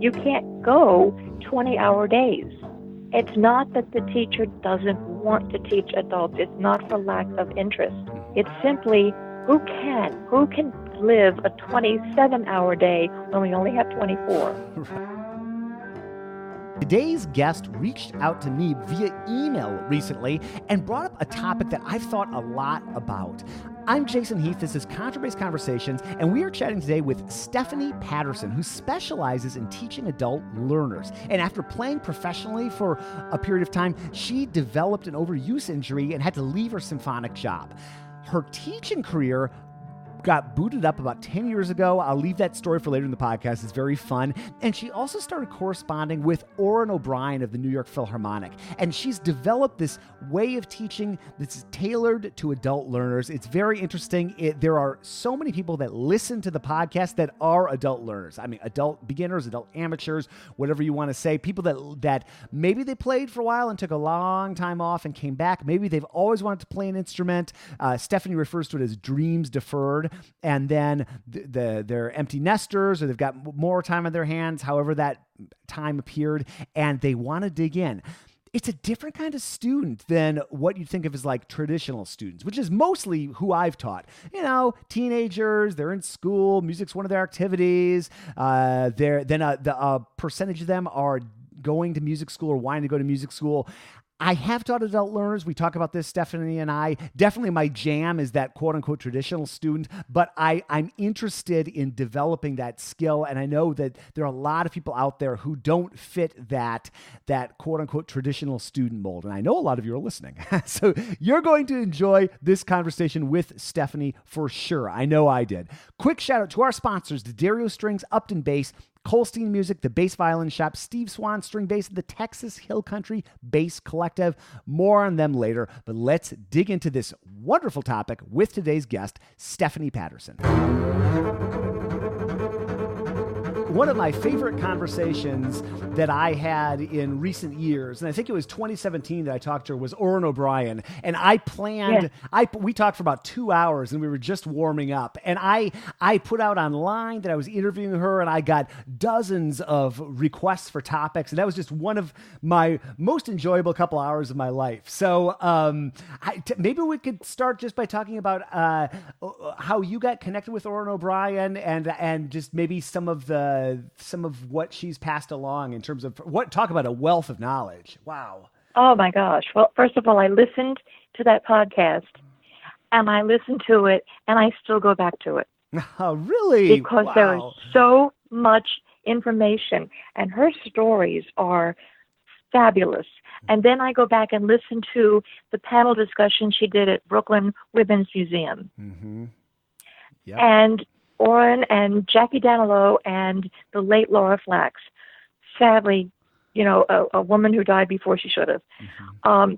You can't go 20-hour days. It's not that the teacher doesn't want to teach adults. It's not for lack of interest. It's simply who can live a 27-hour day when we only have 24. Today's guest reached out to me via email recently and brought up a topic that I've thought a lot about. I'm Jason Heath. This is Contrabass Conversations, and we are chatting today with Stephanie Patterson, who specializes in teaching adult learners. And after playing professionally for a period of time, she developed an overuse injury and had to leave her symphonic job. Her teaching career got booted up about 10 years ago. I'll leave that story for later in the podcast. It's very fun. And she also started corresponding with Orin O'Brien of the New York Philharmonic. And she's developed this way of teaching that's tailored to adult learners. It's very interesting. There are so many people that listen to the podcast that are adult learners. I mean, adult beginners, adult amateurs, whatever you want to say. People that maybe they played for a while and took a long time off and came back. Maybe they've always wanted to play an instrument. Stephanie refers to it as dreams deferred. And then they're empty nesters, or they've got more time on their hands, however that time appeared, and they want to dig in. It's a different kind of student than what you'd think of as like traditional students, which is mostly who I've taught. You know, teenagers, they're in school, music's one of their activities. A percentage of them are going to music school or wanting to go to music school. I have taught adult learners. We talk about this, Stephanie and I. Definitely my jam is that quote-unquote traditional student, but I'm interested in developing that skill, and I know that there are a lot of people out there who don't fit that quote-unquote traditional student mold, and I know a lot of you are listening. So you're going to enjoy this conversation with Stephanie for sure. I know I did. Quick shout-out to our sponsors, the Dario Strings, Upton Bass, Colstein Music, the Bass Violin Shop, Steve Swan String Bass, the Texas Hill Country Bass Collective. More on them later, but let's dig into this wonderful topic with today's guest, Stephanie Patterson. One of my favorite conversations that I had in recent years, and I think it was 2017 that I talked to her, was Orin O'Brien. And I planned, we talked for about 2 hours and we were just warming up. And I put out online that I was interviewing her, and I got dozens of requests for topics. And that was just one of my most enjoyable couple hours of my life. So maybe we could start just by talking about how you got connected with Orin O'Brien and just maybe some of what she's passed along in terms of talk about a wealth of knowledge. Wow. Oh my gosh. Well, first of all, I listened to that podcast, and I listened to it, and I still go back to it. Oh, really? Because there is so much information, and her stories are fabulous. And then I go back and listen to the panel discussion she did at Brooklyn Women's Museum. Mm-hmm. Yep. And Orin and Jackie Danilo and the late Laura Flax. Sadly, a woman who died before she should have. Mm-hmm.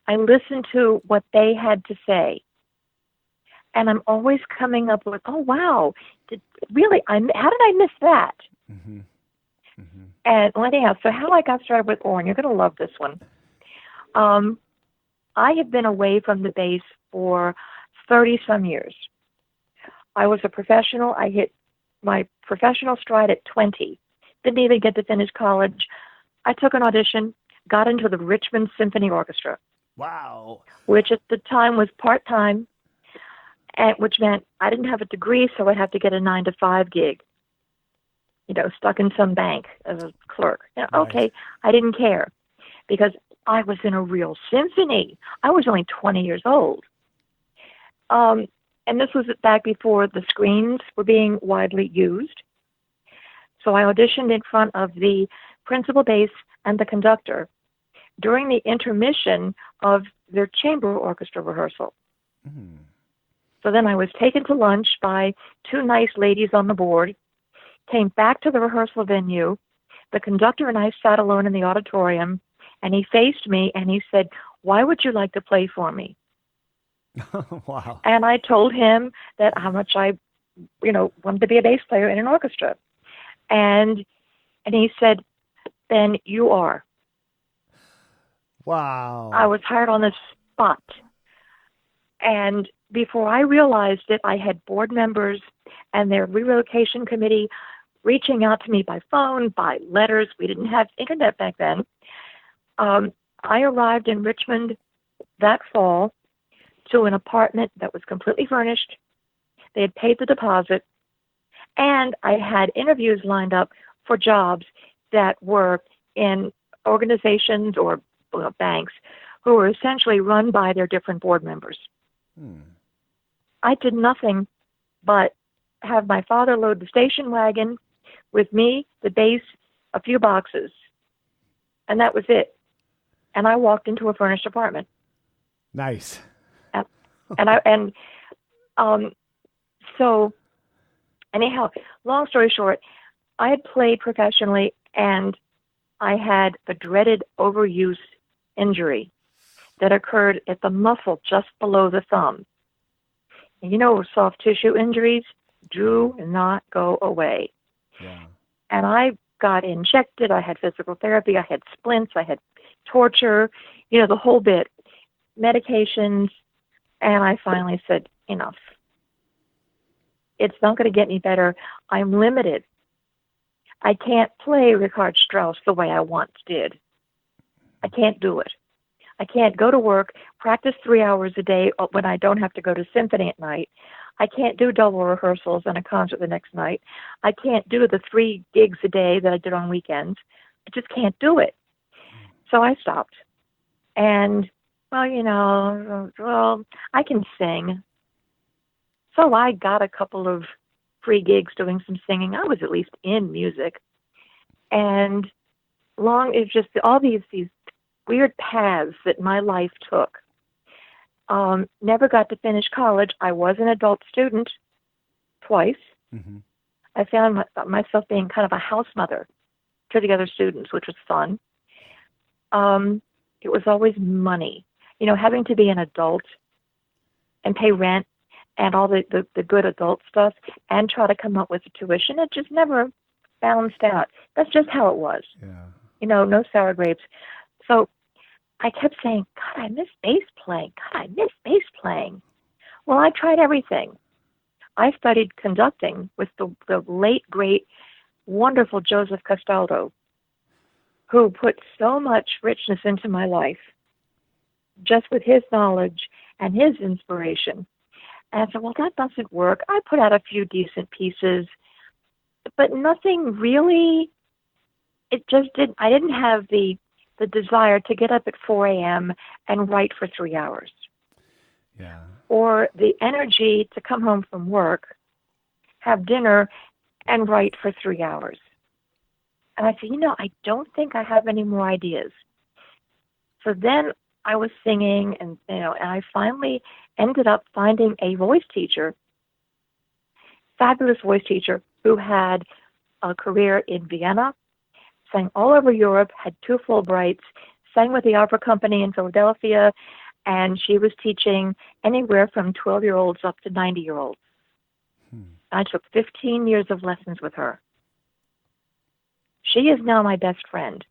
I listened to what they had to say, and I'm always coming up with, oh, wow, how did I miss that? Mm-hmm. Mm-hmm. And anyhow, so how I got started with Orin, you're going to love this one. I have been away from the bass for 30-some years. I was a professional. I hit my professional stride at 20. Didn't even get to finish college. I took an audition, got into the Richmond Symphony Orchestra. Wow. Which at the time was part-time, and which meant I didn't have a degree, so I'd have to get a 9-to-5 gig, stuck in some bank as a clerk. Right. Okay, I didn't care because I was in a real symphony. I was only 20 years old. And this was back before the screens were being widely used. So I auditioned in front of the principal bass and the conductor during the intermission of their chamber orchestra rehearsal. Mm. So then I was taken to lunch by two nice ladies on the board, came back to the rehearsal venue. The conductor and I sat alone in the auditorium, and he faced me and he said, "Why would you like to play for me?" Wow. And I told him that how much I, wanted to be a bass player in an orchestra. And he said, "Then you are." Wow. I was hired on the spot. And before I realized it, I had board members and their relocation committee reaching out to me by phone, by letters. We didn't have internet back then. I arrived in Richmond that fall to an apartment that was completely furnished. They had paid the deposit, and I had interviews lined up for jobs that were in organizations or banks who were essentially run by their different board members. I did nothing but have my father load the station wagon with me, the bass, a few boxes, and that was it. And I walked into a furnished apartment. Nice. So anyhow, long story short, I had played professionally, and I had a dreaded overuse injury that occurred at the muscle just below the thumb. And you know, soft tissue injuries do not go away. Yeah. And I got injected. I had physical therapy. I had splints. I had torture, the whole bit, medications. And I finally said, enough. It's not going to get any better. I'm limited. I can't play Richard Strauss the way I once did. I can't do it. I can't go to work, practice 3 hours a day when I don't have to go to symphony at night. I can't do double rehearsals and a concert the next night. I can't do the 3 gigs a day that I did on weekends. I just can't do it. So I stopped. And, I can sing. So I got a couple of free gigs doing some singing. I was at least in music. And it's just all these weird paths that my life took. Never got to finish college. I was an adult student twice. Mm-hmm. I found myself being kind of a house mother to the other students, which was fun. It was always money. Having to be an adult and pay rent and all the good adult stuff and try to come up with the tuition, it just never balanced out. That's just how it was. Yeah. No sour grapes. So I kept saying, God, I miss bass playing. God, I miss bass playing. Well, I tried everything. I studied conducting with the late, great, wonderful Joseph Castaldo, who put so much richness into my life, just with his knowledge and his inspiration. And I said, well, that doesn't work. I put out a few decent pieces, but nothing really, it just didn't, I didn't have the desire to get up at 4 a.m. and write for 3 hours. Yeah. Or the energy to come home from work, have dinner, and write for 3 hours. And I said, I don't think I have any more ideas. So then I was singing, and I finally ended up finding a voice teacher, fabulous voice teacher, who had a career in Vienna, sang all over Europe, had 2 Fulbrights, sang with the opera company in Philadelphia, and she was teaching anywhere from 12-year-olds up to 90-year-olds. I took 15 years of lessons with her. She is now my best friend.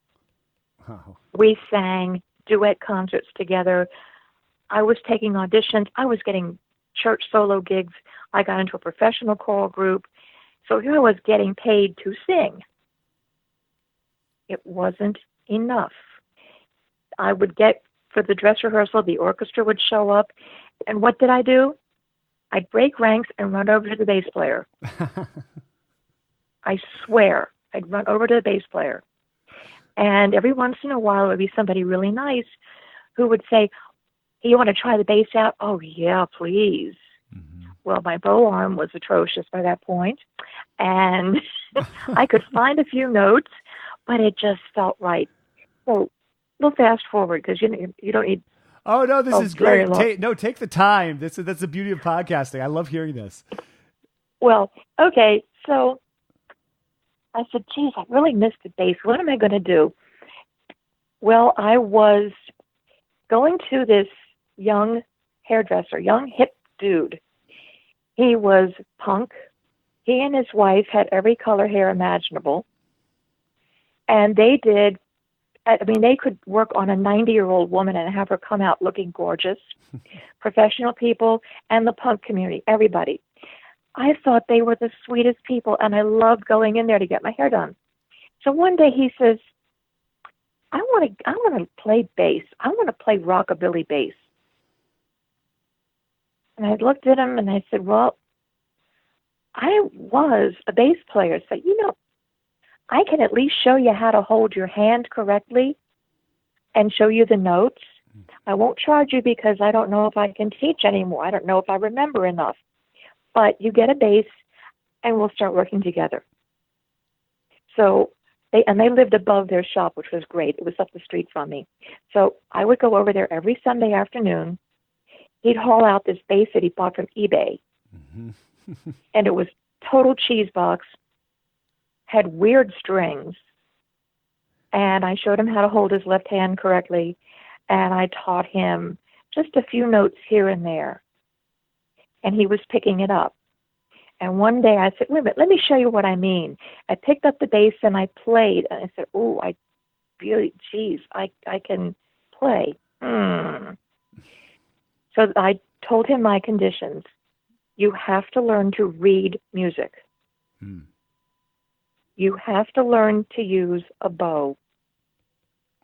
Wow. We sang duet concerts together. I was taking auditions. I was getting church solo gigs. I got into a professional choral group. So here I was getting paid to sing. It wasn't enough. I would get, for the dress rehearsal, the orchestra would show up. And what did I do? I'd break ranks and run over to the bass player. I swear, I'd run over to the bass player. And every once in a while, it would be somebody really nice who would say, hey, you want to try the bass out? Oh, yeah, please. Mm-hmm. Well, my bow arm was atrocious by that point, and I could find a few notes, but it just felt right. So we'll fast forward because you don't need. Oh no, this is great. Take the time. That's the beauty of podcasting. I love hearing this. Well, okay, so I said, geez, I really missed the bass. What am I going to do? Well, I was going to this young hairdresser, young hip dude. He was punk. He and his wife had every color hair imaginable. And they could work on a 90-year-old woman and have her come out looking gorgeous. Professional people and the punk community, everybody. I thought they were the sweetest people, and I loved going in there to get my hair done. So one day he says, I want to play bass. I want to play rockabilly bass. And I looked at him and I said, well, I was a bass player. So, I can at least show you how to hold your hand correctly and show you the notes. I won't charge you because I don't know if I can teach anymore. I don't know if I remember enough. But you get a bass and we'll start working together. So they lived above their shop, which was great. It was up the street from me. So I would go over there every Sunday afternoon. He'd haul out this bass that he bought from eBay. Mm-hmm. And it was total cheese box, had weird strings. And I showed him how to hold his left hand correctly. And I taught him just a few notes here and there. And he was picking it up. And one day I said, wait a minute, let me show you what I mean. I picked up the bass and I played. And I said, oh, I can play. So I told him my conditions. You have to learn to read music. You have to learn to use a bow.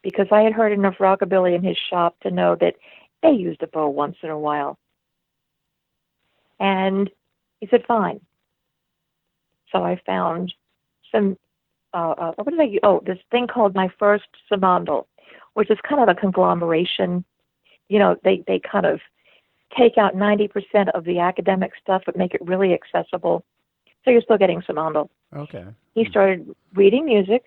Because I had heard enough rockabilly in his shop to know that they used a bow once in a while. And he said, fine. So I found some, this thing called my first samandal, which is kind of a conglomeration. They kind of take out 90% of the academic stuff but make it really accessible. So you're still getting samandal. Okay. He started reading music.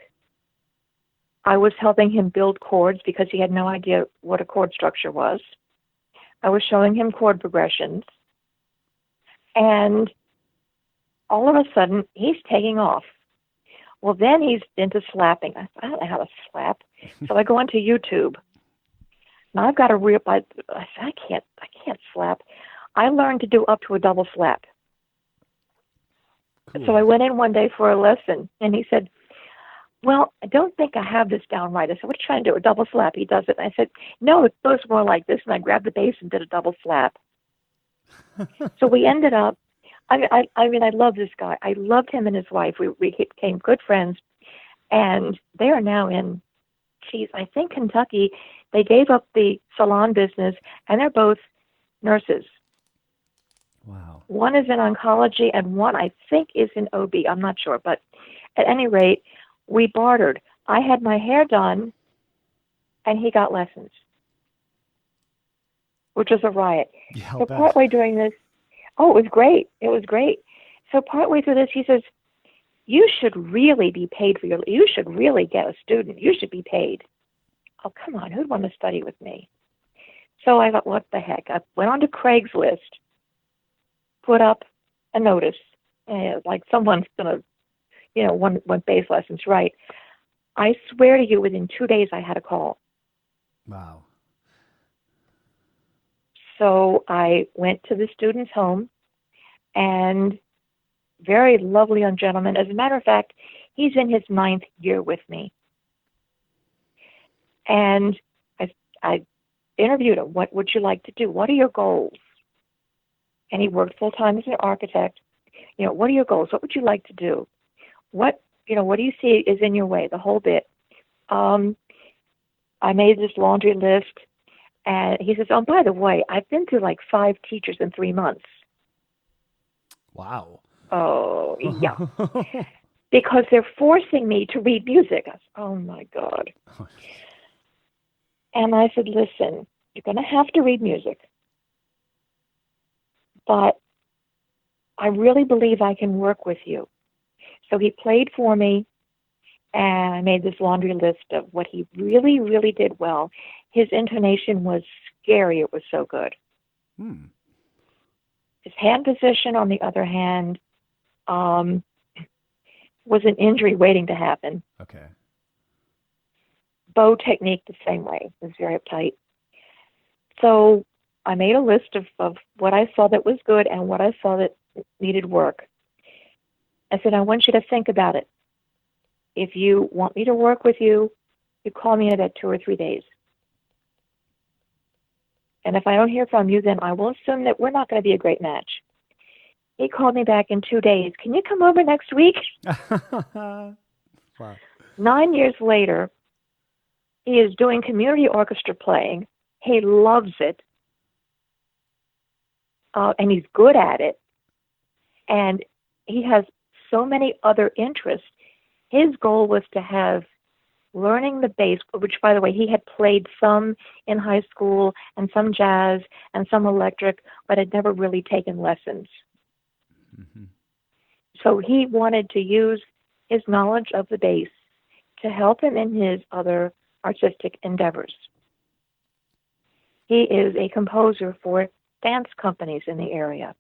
I was helping him build chords because he had no idea what a chord structure was. I was showing him chord progressions. And all of a sudden, he's taking off. Well, then he's into slapping. I don't know how to slap. So I go onto YouTube. Now I've got to I can't slap. I learned to do up to a double slap. Cool. So I went in one day for a lesson, and he said, well, I don't think I have this down right. I said, what are you trying to do, a double slap? He does it. And I said, no, it goes more like this. And I grabbed the bass and did a double slap. So we ended up, I love this guy. I loved him and his wife. We became good friends. And they are now in, I think Kentucky. They gave up the salon business, and they're both nurses. Wow. One is in oncology, and one, I think, is in OB. I'm not sure. But at any rate, we bartered. I had my hair done, and he got lessons, which was a riot. Yeah, so partway during this, it was great. It was great. So partway through this, he says, you should really be paid you should really get a student. You should be paid. Oh, come on. Who'd want to study with me? So I thought, what the heck? I went on to Craigslist, put up a notice, like someone's going to, want bass lessons, right? I swear to you, within 2 days, I had a call. Wow. So I went to the student's home, and very lovely young gentleman. As a matter of fact, he's in his 9th year with me. And I interviewed him. What would you like to do? What are your goals? And he worked full-time as an architect. What are your goals? What would you like to do? What do you see is in your way? The whole bit. I made this laundry list, and he says, oh, by the way, I've been through like 5 teachers in 3 months. Wow. Oh, yeah. Because they're forcing me to read music. I said, oh, my God. And I said, listen, you're going to have to read music. But I really believe I can work with you. So he played for me, and I made this laundry list of what he really, really did well. His intonation was scary. It was so good. His hand position, on the other hand, was an injury waiting to happen. Okay. Bow technique the same way. It was very uptight. So I made a list of what I saw that was good and what I saw that needed work. I said, I want you to think about it. If you want me to work with you, you call me in about 2 or 3 days. And if I don't hear from you, then I will assume that we're not going to be a great match. He called me back in 2 days. Can you come over next week? Wow. 9 years later, he is doing community orchestra playing. He loves it. And he's good at it. And he has so many other interests. His goal was to have learning the bass, which, by the way, he had played some in high school and some jazz and some electric, but had never really taken lessons. Mm-hmm. So he wanted to use his knowledge of the bass to help him in his other artistic endeavors. He is a composer for dance companies in the area,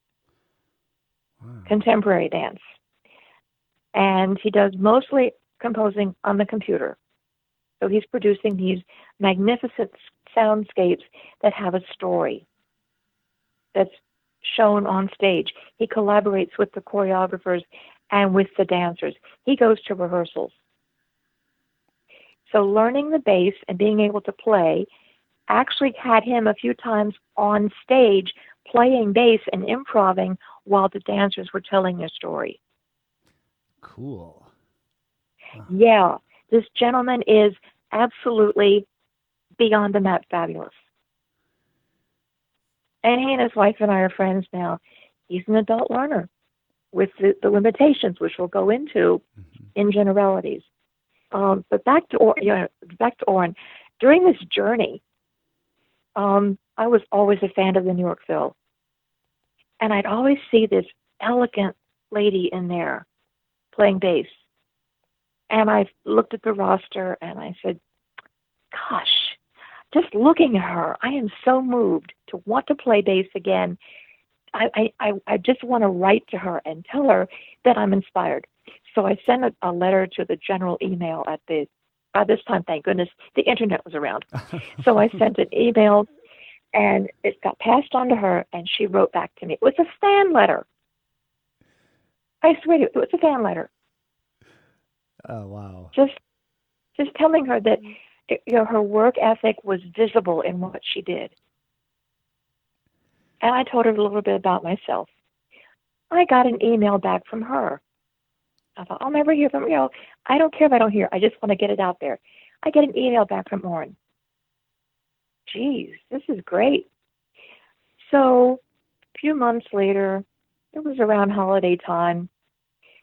contemporary dance. And he does mostly composing on the computer. So he's producing these magnificent soundscapes that have a story that's shown on stage. He collaborates with the choreographers and with the dancers. He goes to rehearsals. So learning the bass and being able to play actually had him a few times on stage playing bass and improvising while the dancers were telling their story. Cool. Wow. Yeah, this gentleman is absolutely beyond the map fabulous. And he and his wife and I are friends now. He's an adult learner with the limitations, which we'll go into in generalities. But back to Orin. During this journey, I was always a fan of the New York Phil. And I'd always see this elegant lady in there playing bass. And I looked at the roster and I said, gosh, just looking at her, I am so moved to want to play bass again. I just want to write to her and tell her that I'm inspired. So I sent a letter to the general email by this time, thank goodness, the internet was around. So I sent an email and it got passed on to her and she wrote back to me. It was a fan letter. I swear to you, it was a fan letter. Oh, wow. Just telling her that her work ethic was visible in what she did. And I told her a little bit about myself. I got an email back from her. I thought, I'll never hear from you. I don't care if I don't hear. I just want to get it out there. I get an email back from Orin. Geez, this is great. So a few months later, it was around holiday time,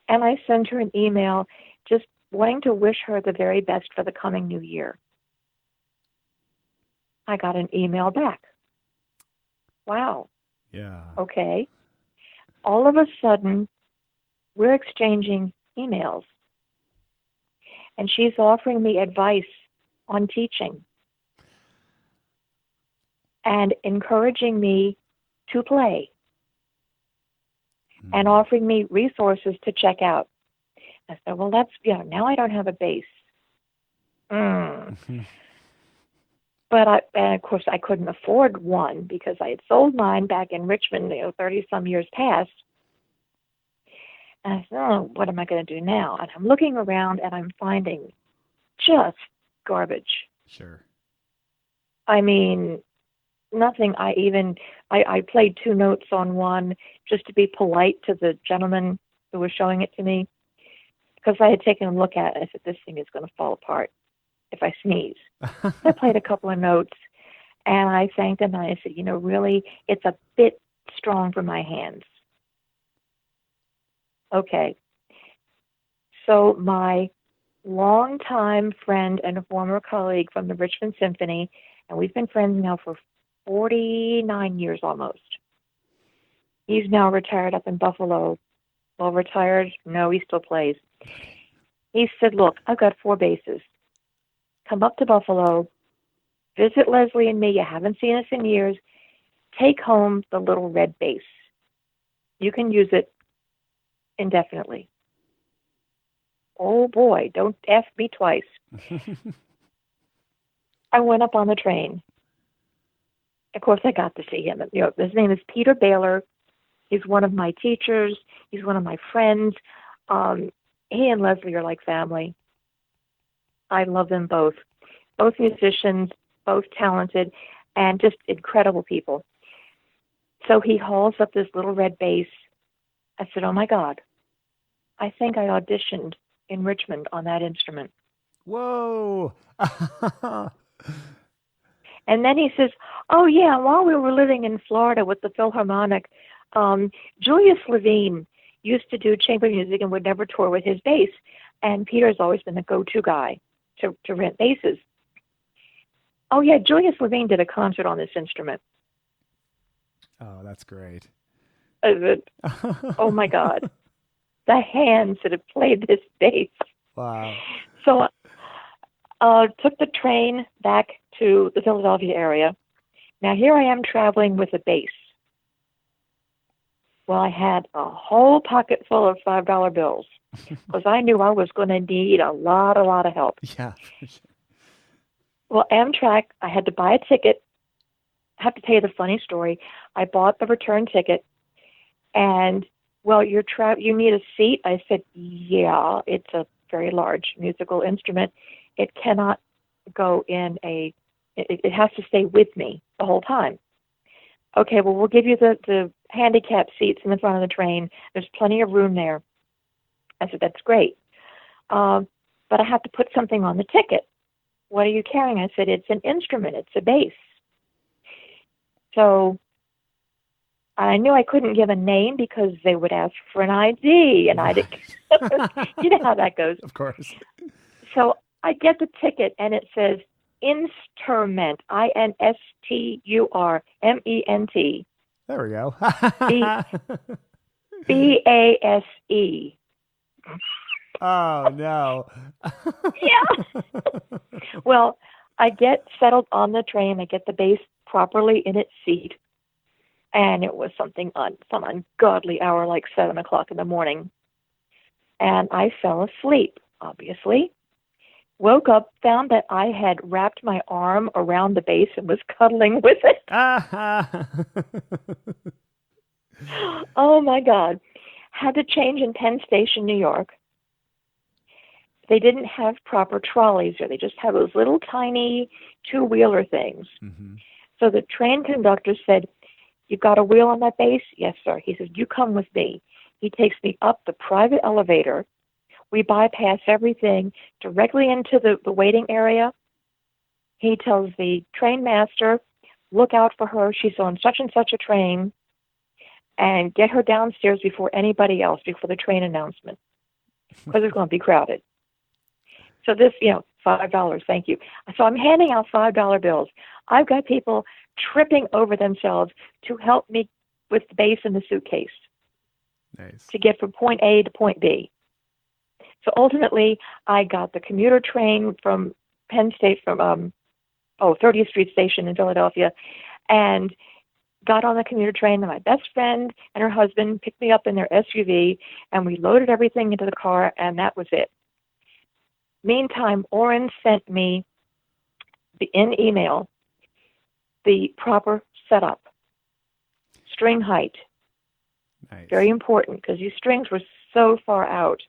and I sent her an email just wanting to wish her the very best for the coming new year. I got an email back. Wow. Yeah. Okay. All of a sudden, we're exchanging emails. And she's offering me advice on teaching and encouraging me to play and offering me resources to check out. I said, well, now I don't have a bass. But of course, I couldn't afford one because I had sold mine back in Richmond, 30-some years past. And I said, oh, what am I going to do now? And I'm looking around and I'm finding just garbage. Sure. I mean, nothing. I played 2 notes on one just to be polite to the gentleman who was showing it to me because I had taken a look at it. I said, this thing is going to fall apart if I sneeze. I played a couple of notes and I thanked him and I said, really, it's a bit strong for my hands. Okay. So my longtime friend and a former colleague from the Richmond Symphony, and we've been friends now for 49 years almost. He's now retired up in Buffalo. Well, retired? No, he still plays. He said, look, I've got 4 basses. Come up to Buffalo, visit Leslie and me. You haven't seen us in years. Take home the little red bass. You can use it indefinitely. Oh boy, don't F me twice. I went up on the train. Of course, I got to see him. His name is Peter Baylor. He's one of my teachers. He's one of my friends. He and Leslie are like family. I love them both. Both musicians, both talented, and just incredible people. So he hauls up this little red bass, I said, oh my God, I think I auditioned in Richmond on that instrument. Whoa. And then he says, oh yeah, while we were living in Florida with the Philharmonic, Julius Levine used to do chamber music and would never tour with his bass. And Peter's always been the go-to guy to rent basses. Oh yeah, Julius Levine did a concert on this instrument. Oh, that's great. I said, oh my God, the hands that have played this bass. Wow. So took the train back to the Philadelphia area. Now here I am traveling with a bass. Well, I had a whole pocket full of $5 bills because I knew I was going to need a lot of help. Yeah. Well, Amtrak, I had to buy a ticket. I have to tell you the funny story. I bought the return ticket, and well, you need a seat. I said, yeah, it's a very large musical instrument. It cannot go in it has to stay with me the whole time. Okay, well, we'll give you the handicap seats in the front of the train. There's plenty of room there. I said, that's great. But I have to put something on the ticket. What are you carrying? I said, it's an instrument. It's a bass. So I knew I couldn't give a name because they would ask for an ID, and I didn't. You know how that goes. Of course. So I get the ticket, and it says instrument, INSTURMENT. There we go. BASE. Oh, no. Yeah. Well, I get settled on the train. I get the bass properly in its seat. And it was some ungodly hour, like 7 o'clock in the morning. And I fell asleep, obviously. Woke up, found that I had wrapped my arm around the bass and was cuddling with it. Oh, my God. Had to change in Penn Station, New York. They didn't have proper trolleys there. They just had those little tiny two-wheeler things. Mm-hmm. So the train conductor said, you've got a wheel on that bass? Yes, sir. He says, you come with me. He takes me up the private elevator. We bypass everything directly into the waiting area. He tells the train master, look out for her. She's on such and such a train, and get her downstairs before anybody else, before the train announcement, because it's going to be crowded. So this, $5, thank you. So I'm handing out $5 bills. I've got people tripping over themselves to help me with the bass in the suitcase. Nice. To get from point A to point B. So ultimately, I got the commuter train from Penn State, from 30th Street Station in Philadelphia, and got on the commuter train. And my best friend and her husband picked me up in their SUV, and we loaded everything into the car, and that was it. Meantime, Orin sent me in email the proper setup, string height. Nice. Very important, because these strings were so far out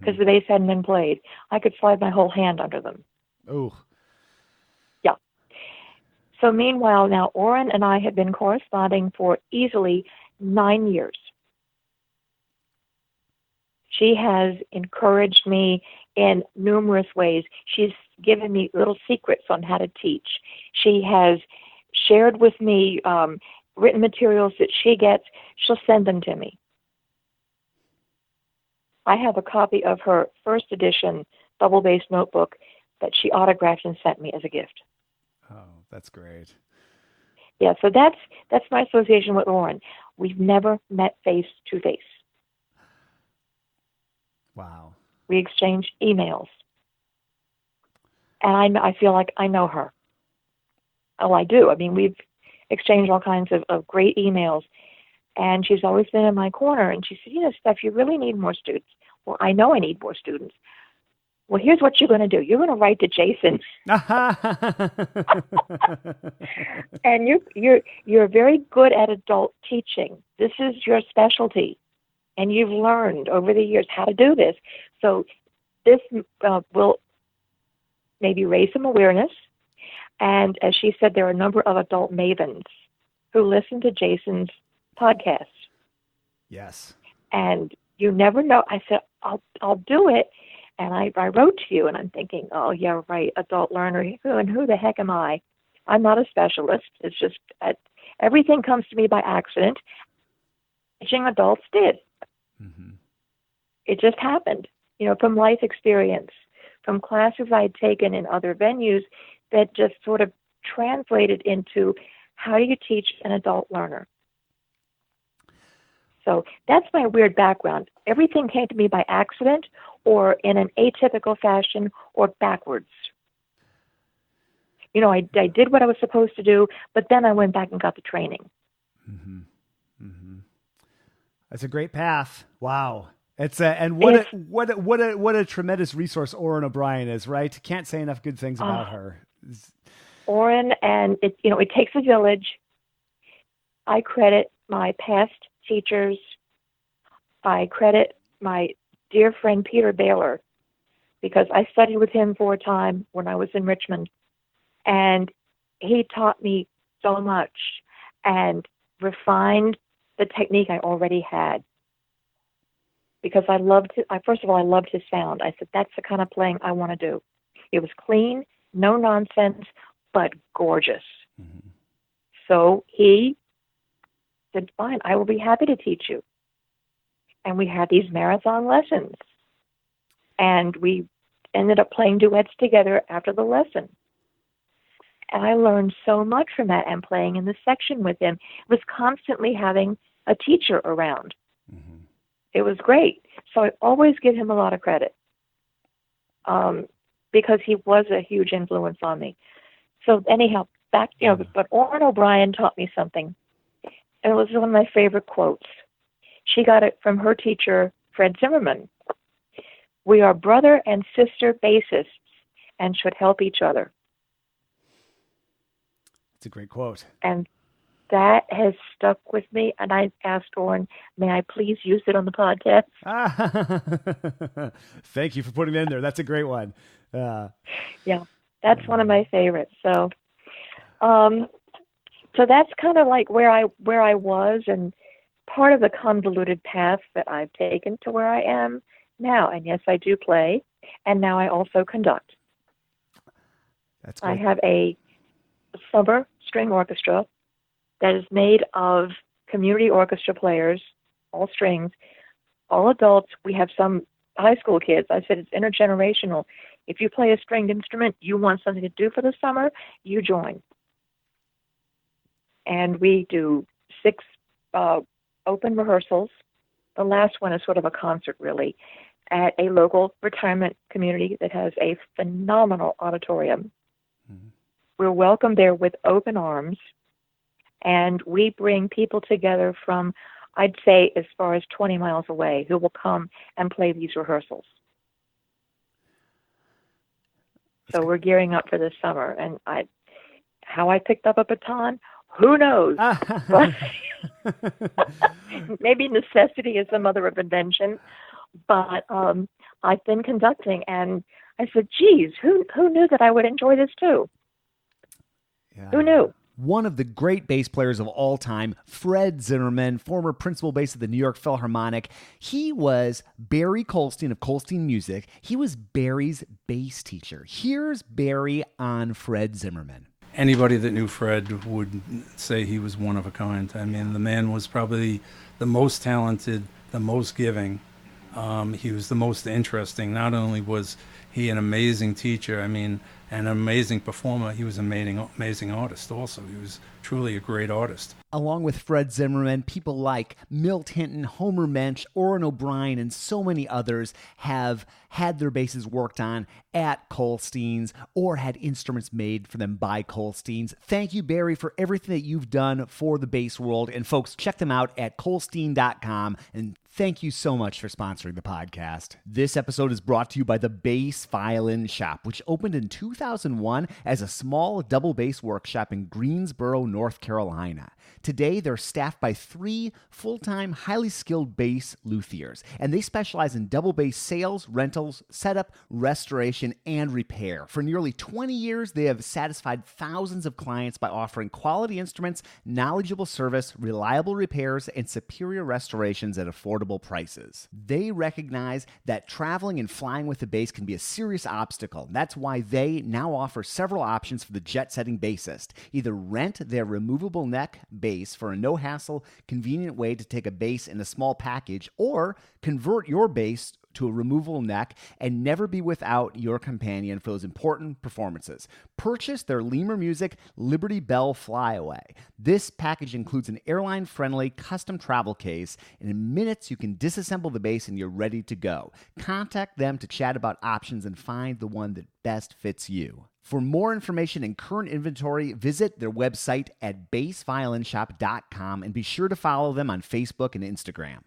because the bass hadn't been played. I could slide my whole hand under them. Oh. Yeah. So meanwhile, now Orin and I had been corresponding for easily 9 years. She has encouraged me in numerous ways. She's given me little secrets on how to teach. She has shared with me written materials that she gets. She'll send them to me. I have a copy of her first edition double bass notebook that she autographed and sent me as a gift. Oh, that's great. Yeah, so that's my association with Orin. We've never met face to face. Wow. We exchange emails. And I feel like I know her. Oh, I do. I mean, we've exchanged all kinds of great emails. And she's always been in my corner. And she said, Steph, you really need more students. Well, I know I need more students. Well, here's what you're going to do. You're going to write to Jason. And you're very good at adult teaching. This is your specialty. And you've learned over the years how to do this. So this will maybe raise some awareness. And as she said, there are a number of adult mavens who listen to Jason's podcast. Yes. And you never know. I said, I'll do it. And I wrote to you, and I'm thinking, oh, yeah, right, adult learner. And who the heck am I? I'm not a specialist. It's just everything comes to me by accident. Teaching adults did. Mm-hmm. It just happened, from life experience, from classes I'd taken in other venues that just sort of translated into how do you teach an adult learner. So that's my weird background. Everything came to me by accident or in an atypical fashion or backwards. I did what I was supposed to do, but then I went back and got the training. Mm-hmm. Mm-hmm. That's a great path. Wow. What a tremendous resource Orin O'Brien is, right? Can't say enough good things about her. Orin, and it takes a village. I credit my past teachers. I credit my dear friend Peter Baylor, because I studied with him for a time when I was in Richmond, and he taught me so much and refined the technique I already had. Because I loved first of all, I loved his sound. I said, that's the kind of playing I want to do. It was clean, no nonsense, but gorgeous. Mm-hmm. So he said, fine, I will be happy to teach you. And we had these marathon lessons. And we ended up playing duets together after the lesson. And I learned so much from that, and playing in the section with him. It was constantly having a teacher around. Mm-hmm. It was great. So I always give him a lot of credit because he was a huge influence on me. So anyhow, but Orin O'Brien taught me something. And it was one of my favorite quotes. She got it from her teacher, Fred Zimmerman. We are brother and sister bassists and should help each other. It's a great quote. And that has stuck with me, and I asked Orin, may I please use it on the podcast? Thank you for putting it in there. That's a great one. Yeah, that's one of my favorites. So that's kind of like where I was, and part of the convoluted path that I've taken to where I am now. And yes, I do play, and now I also conduct. That's great. I have a summer string orchestra that is made of community orchestra players, all strings, all adults. We have some high school kids. I said it's intergenerational. If you play a stringed instrument, you want something to do for the summer, you join. And we do 6 open rehearsals. The last one is sort of a concert, really, at a local retirement community that has a phenomenal auditorium. Mm-hmm. We're welcomed there with open arms. And we bring people together from, I'd say, as far as 20 miles away, who will come and play these rehearsals. So we're gearing up for this summer. And how I picked up a baton, who knows? But maybe necessity is the mother of invention. But I've been conducting, and I said, geez, who knew that I would enjoy this too? Yeah. Who knew? One of the great bass players of all time, Fred Zimmerman, former principal bass of the New York Philharmonic. He was Barry Colstein of Colstein Music. He was Barry's bass teacher. Here's Barry on Fred Zimmerman. Anybody that knew Fred would say he was one of a kind. I mean, the man was probably the most talented, the most giving. He was the most interesting. Not only was he an amazing teacher, an amazing performer, he was an amazing artist also. He was truly a great artist. Along with Fred Zimmerman, people like Milt Hinton, Homer Mensch, Orin O'Brien, and so many others have had their basses worked on at Colstein's or had instruments made for them by Colstein's. Thank you, Barry, for everything that you've done for the bass world. And folks, check them out at Colstein.com. And thank you so much for sponsoring the podcast. This episode is brought to you by the Bass Violin Shop, which opened in 2001 as a small double bass workshop in Greensboro, North Carolina. Today, they're staffed by 3 full-time, highly skilled bass luthiers, and they specialize in double bass sales, rentals, setup, restoration, and repair. For nearly 20 years, they have satisfied thousands of clients by offering quality instruments, knowledgeable service, reliable repairs, and superior restorations at affordable affordable prices. They recognize that traveling and flying with the bass can be a serious obstacle. That's why they now offer several options for the jet-setting bassist. Either rent their removable neck bass for a no-hassle, convenient way to take a bass in a small package, or convert your bass to a removable neck and never be without your companion for those important performances. Purchase their Lemur Music Liberty Bell Flyaway. This package includes an airline-friendly custom travel case, and in minutes you can disassemble the bass and you're ready to go. Contact them to chat about options and find the one that best fits you. For more information and current inventory, visit their website at bassviolinshop.com and be sure to follow them on Facebook and Instagram.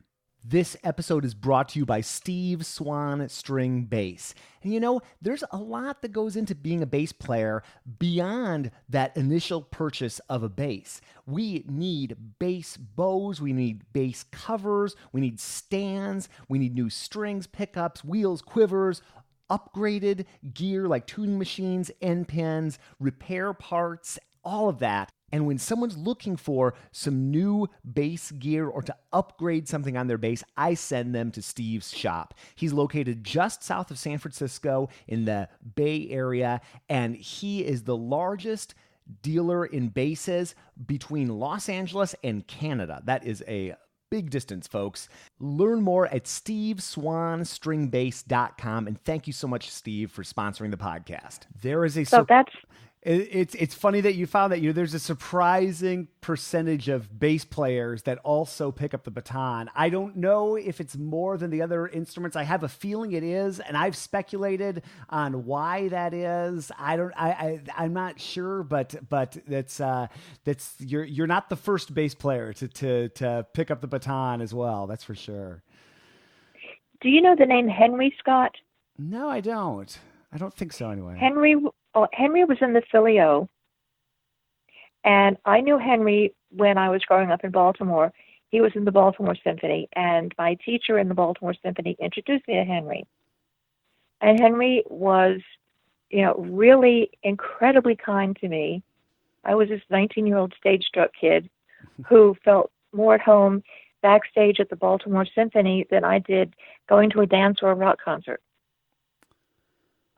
This episode is brought to you by Steve Swan String Bass. And you know, there's a lot that goes into being a bass player beyond that initial purchase of a bass. We need bass bows, we need bass covers, we need stands, we need new strings, pickups, wheels, quivers, upgraded gear like tuning machines, end pins, repair parts, all of that. And when someone's looking for some new bass gear or to upgrade something on their bass, I send them to Steve's shop. He's located just south of San Francisco in the Bay Area, and he is the largest dealer in basses between Los Angeles and Canada. That is a big distance, folks. Learn more at steveswanstringbass.com, and thank you so much, Steve, for sponsoring the podcast. There is a It's funny that you found that there's a surprising percentage of bass players that also pick up the baton. I don't know if it's more than the other instruments. I have a feeling it is, and I've speculated on why that is. I'm not sure, but that's you're not the first bass player to pick up the baton as well. That's for sure. Do you know the name Henry Scott? No, I don't. I don't think so anyway. Henry was in the Philly O, and I knew Henry when I was growing up in Baltimore. He was in the Baltimore Symphony, and my teacher in the Baltimore Symphony introduced me to Henry. And Henry was, really incredibly kind to me. I was this 19-year-old stage-struck kid who felt more at home backstage at the Baltimore Symphony than I did going to a dance or a rock concert.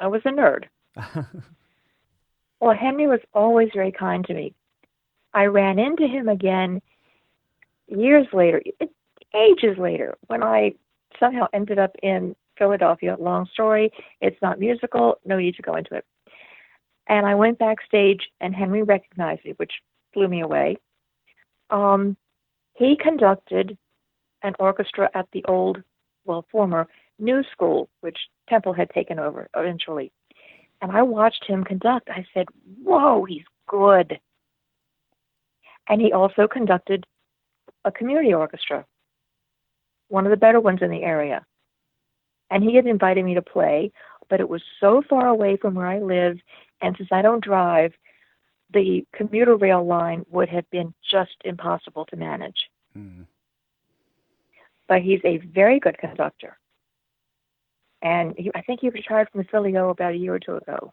I was a nerd. Well, Henry was always very kind to me. I ran into him again years later, ages later, when I somehow ended up in Philadelphia. Long story. It's not musical. No need to go into it. And I went backstage, and Henry recognized me, which blew me away. He conducted an orchestra at the former New School, which Temple had taken over eventually. And I watched him conduct. I said, whoa, he's good. And he also conducted a community orchestra, one of the better ones in the area. And he had invited me to play, but it was so far away from where I live, and since I don't drive, the commuter rail line would have been just impossible to manage. Mm. But he's a very good conductor. And I think he retired from the Philly O about a year or two ago.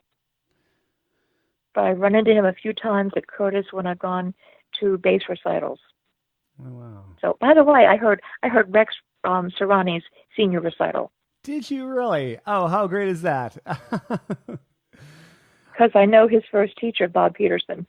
But I've run into him a few times at Curtis when I've gone to bass recitals. Oh, wow. So, by the way, I heard Rex Serrani's senior recital. Did you really? Oh, how great is that? Because I know his first teacher, Bob Patterson.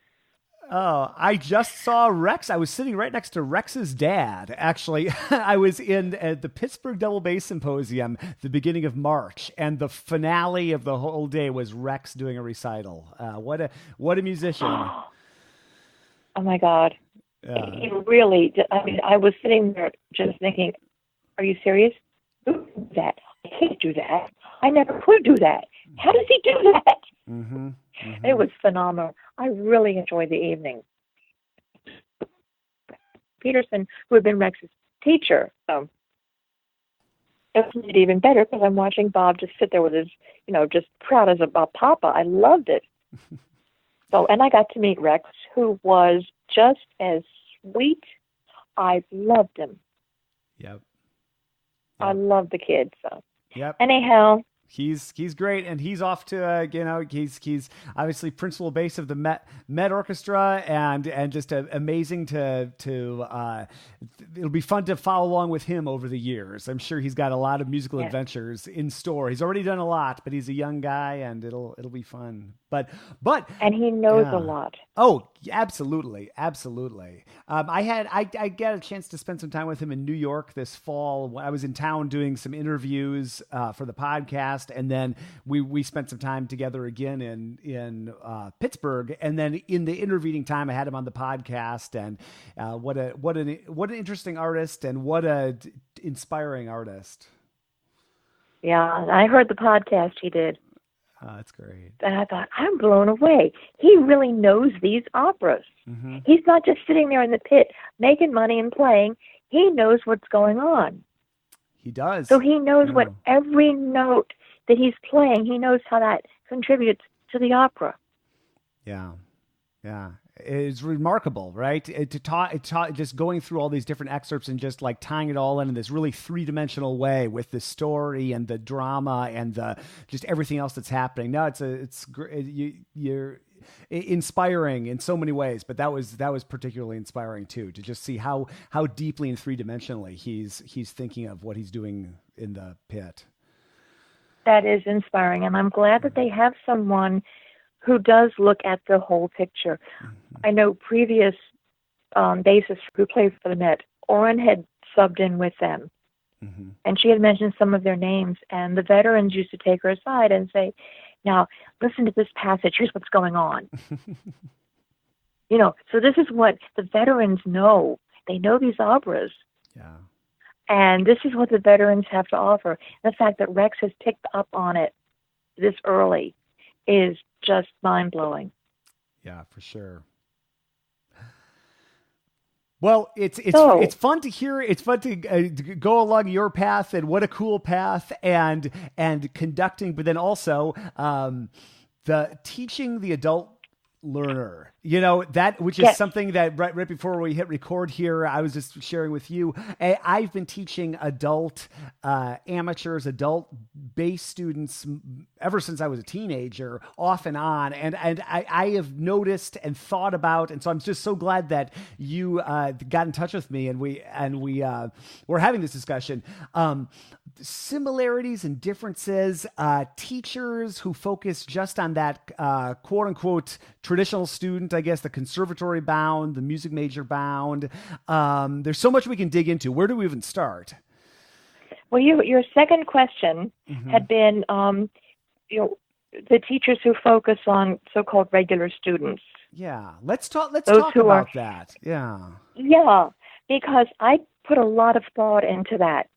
Oh, I just saw Rex. I was sitting right next to Rex's dad, actually. I was in the Pittsburgh Double Bass Symposium the beginning of March, and the finale of the whole day was Rex doing a recital. What a musician. Oh, my God. He really, I was sitting there just thinking, are you serious? Who did that? I can't do that. I never could do that. How does he do that? Mm-hmm. Mm-hmm. It was phenomenal. I really enjoyed the evening. Patterson, who had been Rex's teacher, it made it even better because I'm watching Bob just sit there with his, just proud as a papa. I loved it. And I got to meet Rex, who was just as sweet. I loved him. Yep. I loved the kid. So. Yep. Anyhow, He's great, and he's off to he's obviously principal bass of the Met Orchestra, and just amazing to it'll be fun to follow along with him over the years. I'm sure he's got a lot of musical adventures in store. He's already done a lot, but he's a young guy, and it'll be fun. But and he knows a lot. Oh, absolutely. I got a chance to spend some time with him in New York this fall. I was in town doing some interviews for the podcast, and then we spent some time together again in Pittsburgh. And then in the intervening time, I had him on the podcast. And what an interesting artist, and what a inspiring artist. Yeah, I heard the podcast he did. Oh, that's great. And I thought, I'm blown away. He really knows these operas. Mm-hmm. He's not just sitting there in the pit making money and playing. He knows what's going on. He does. So he knows what every note that he's playing, he knows how that contributes to the opera. Yeah. It's remarkable, right? Just going through all these different excerpts and just like tying it all in this really three-dimensional way with the story and the drama and just everything else that's happening. No, you're inspiring in so many ways, but that was particularly inspiring too, to just see how deeply and three-dimensionally he's thinking of what he's doing in the pit. That is inspiring, and I'm glad that they have someone who does look at the whole picture. Mm-hmm. I know previous bassists who played for the Met, Orin had subbed in with them, mm-hmm. and she had mentioned some of their names, and the veterans used to take her aside and say, now, listen to this passage, here's what's going on. So this is what the veterans know. They know these operas. Yeah. And this is what the veterans have to offer. And the fact that Rex has picked up on it this early is just mind-blowing. Yeah, for sure. Well, it's fun to hear. It's fun to go along your path, and what a cool path, and conducting, but then also the teaching the adult learner, that, which is something that right before we hit record here, I was just sharing with you. I've been teaching adult amateurs, adult bass students ever since I was a teenager, off and on. And I have noticed and thought about, and so I'm just so glad that you got in touch with me, and we're having this discussion. Similarities and differences, teachers who focus just on that quote unquote traditional student, I guess the conservatory bound, the music major bound. There's so much we can dig into. Where do we even start? Well, your second question mm-hmm. had been, the teachers who focus on so-called regular students. Yeah, let's talk about that. Yeah, because I put a lot of thought into that.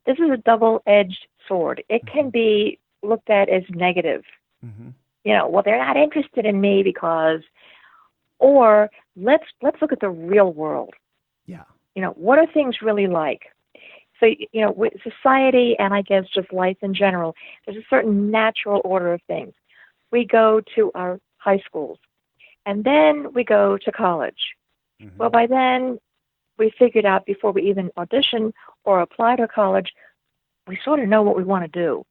This is a double-edged sword. It mm-hmm. can be looked at as negative. Mm-hmm. Well, they're not interested in me because, or let's look at the real world. Yeah. What are things really like? So, with society, and I guess just life in general, there's a certain natural order of things. We go to our high schools, and then we go to college. Mm-hmm. Well, by then, we figured out before we even audition or apply to college, we sort of know what we want to do.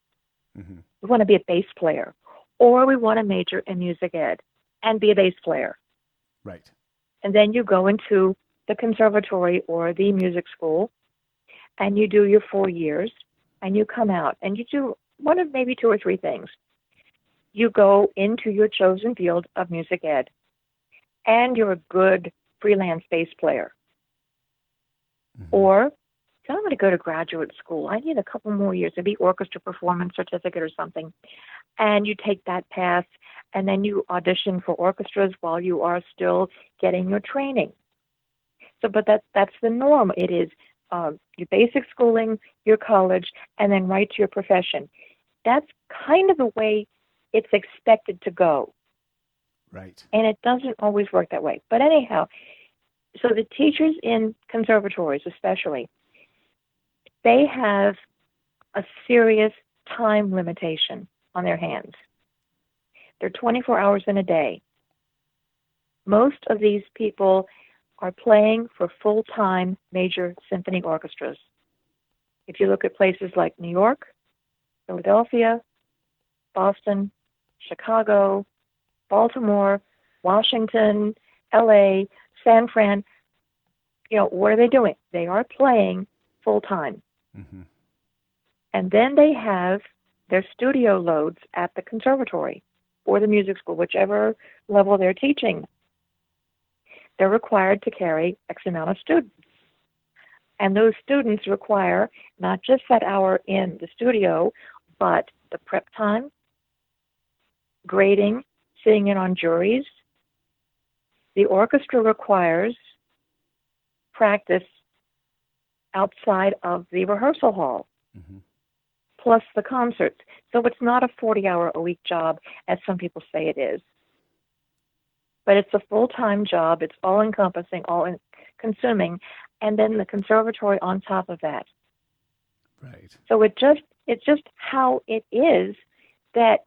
Mm-hmm. We want to be a bass player, or we want to major in music ed and be a bass player. Right. And then you go into the conservatory or the music school, and you do your 4 years, and you come out, and you do one of maybe 2 or 3 things. You go into your chosen field of music ed, and you're a good freelance bass player. Mm-hmm. Or, I'm going to go to graduate school. I need a couple more years, maybe orchestra performance certificate or something. And you take that path, and then you audition for orchestras while you are still getting your training. So, but that's the norm. It is your basic schooling, your college, and then right to your profession. That's kind of the way it's expected to go. Right. And it doesn't always work that way. But anyhow, so the teachers in conservatories especially, they have a serious time limitation on their hands. They're 24 hours in a day. Most of these people are playing for full-time major symphony orchestras. If you look at places like New York, Philadelphia, Boston, Chicago, Baltimore, Washington, LA, San Fran. What are they doing? They are playing full time. Mm-hmm. And then they have their studio loads at the conservatory or the music school, whichever level they're teaching. They're required to carry X amount of students. And those students require not just that hour in the studio, but the prep time, grading, sitting in on juries. The orchestra requires practice outside of the rehearsal hall, mm-hmm. plus the concerts. So it's not a 40-hour-a-week job, as some people say it is. But it's a full-time job. It's all-encompassing, all-consuming, and then the conservatory on top of that. Right. So it's just how it is that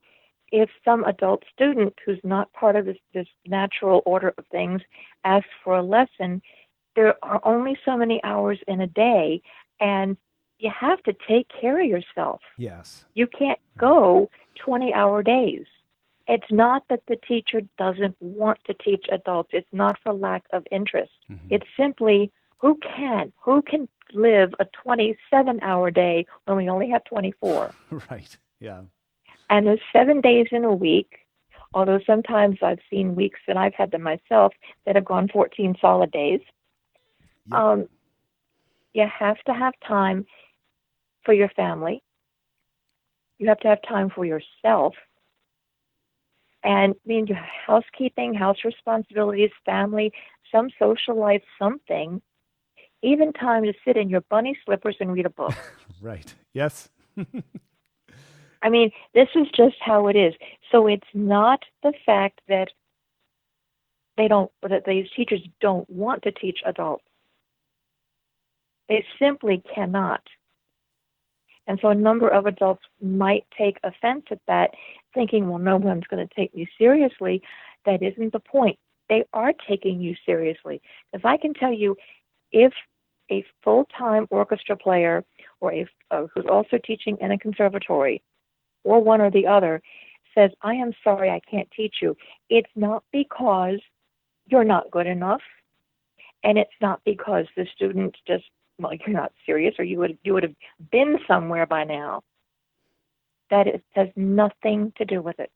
if some adult student who's not part of this natural order of things asks for a lesson, there are only so many hours in a day, and you have to take care of yourself. Yes. You can't go 20-hour days. It's not that the teacher doesn't want to teach adults. It's not for lack of interest. Mm-hmm. It's simply who can live a 27-hour day when we only have 24. Right, yeah. And there's 7 days in a week, although sometimes I've seen weeks, and I've had them myself, that have gone 14 solid days. Yep. You have to have time for your family. You have to have time for yourself. And your housekeeping, house responsibilities, family, some social life, something. Even time to sit in your bunny slippers and read a book. Right. Yes. This is just how it is. So it's not the fact that these teachers don't want to teach adults. They simply cannot. And so a number of adults might take offense at that, thinking, well, no one's going to take me seriously. That isn't the point. They are taking you seriously. Because I can tell you, if a full-time orchestra player or who's also teaching in a conservatory, or one or the other, says, I am sorry, I can't teach you, it's not because you're not good enough, and it's not because the student just, you're not serious, or you would have been somewhere by now. That has nothing to do with it.